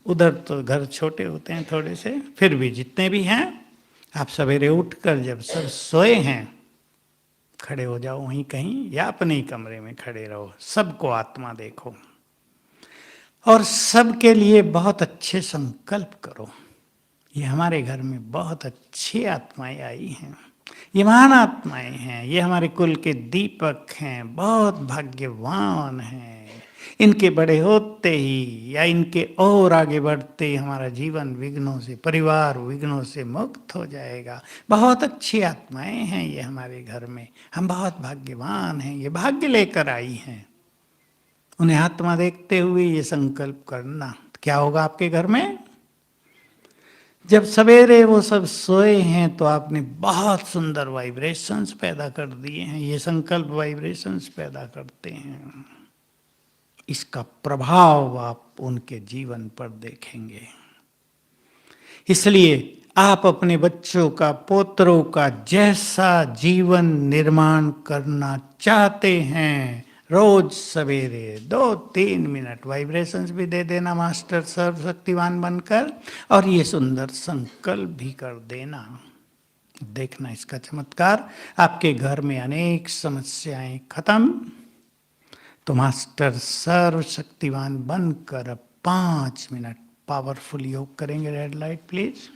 S2: उधर तो घर छोटे होते हैं थोड़े से, फिर भी जितने भी हैं, आप सवेरे उठकर जब सब सोए हैं, खड़े हो जाओ वहीं कहीं या अपने ही कमरे में खड़े रहो, सबको आत्मा देखो और सबके लिए बहुत अच्छे संकल्प करो। ये हमारे घर में बहुत अच्छी आत्माएं आई हैं, ये महान आत्माएं हैं, ये हमारे कुल के दीपक हैं, बहुत भाग्यवान हैं। इनके बड़े होते ही या इनके और आगे बढ़ते ही हमारा जीवन विघ्नों से, परिवार विघ्नों से मुक्त हो जाएगा। बहुत अच्छी आत्माएं हैं ये हमारे घर में, हम बहुत भाग्यवान हैं, ये भाग्य लेकर आई हैं। उन्हें आत्मा देखते हुए ये संकल्प करना, क्या होगा आपके घर में? जब सवेरे वो सब सोए हैं तो आपने बहुत सुंदर वाइब्रेशंस पैदा कर दिए हैं। ये संकल्प वाइब्रेशंस पैदा करते हैं। इसका प्रभाव आप उनके जीवन पर देखेंगे। इसलिए आप अपने बच्चों का, पोतरों का जैसा जीवन निर्माण करना चाहते हैं, रोज सवेरे 2-3 मिनट वाइब्रेशंस भी दे देना मास्टर सर्वशक्तिवान बनकर, और ये सुंदर संकल्प भी कर देना। देखना इसका चमत्कार, आपके घर में अनेक समस्याएं खत्म। तो मास्टर सर्वशक्तिवान बनकर अब 5 मिनट पावरफुल योग करेंगे। Red light please.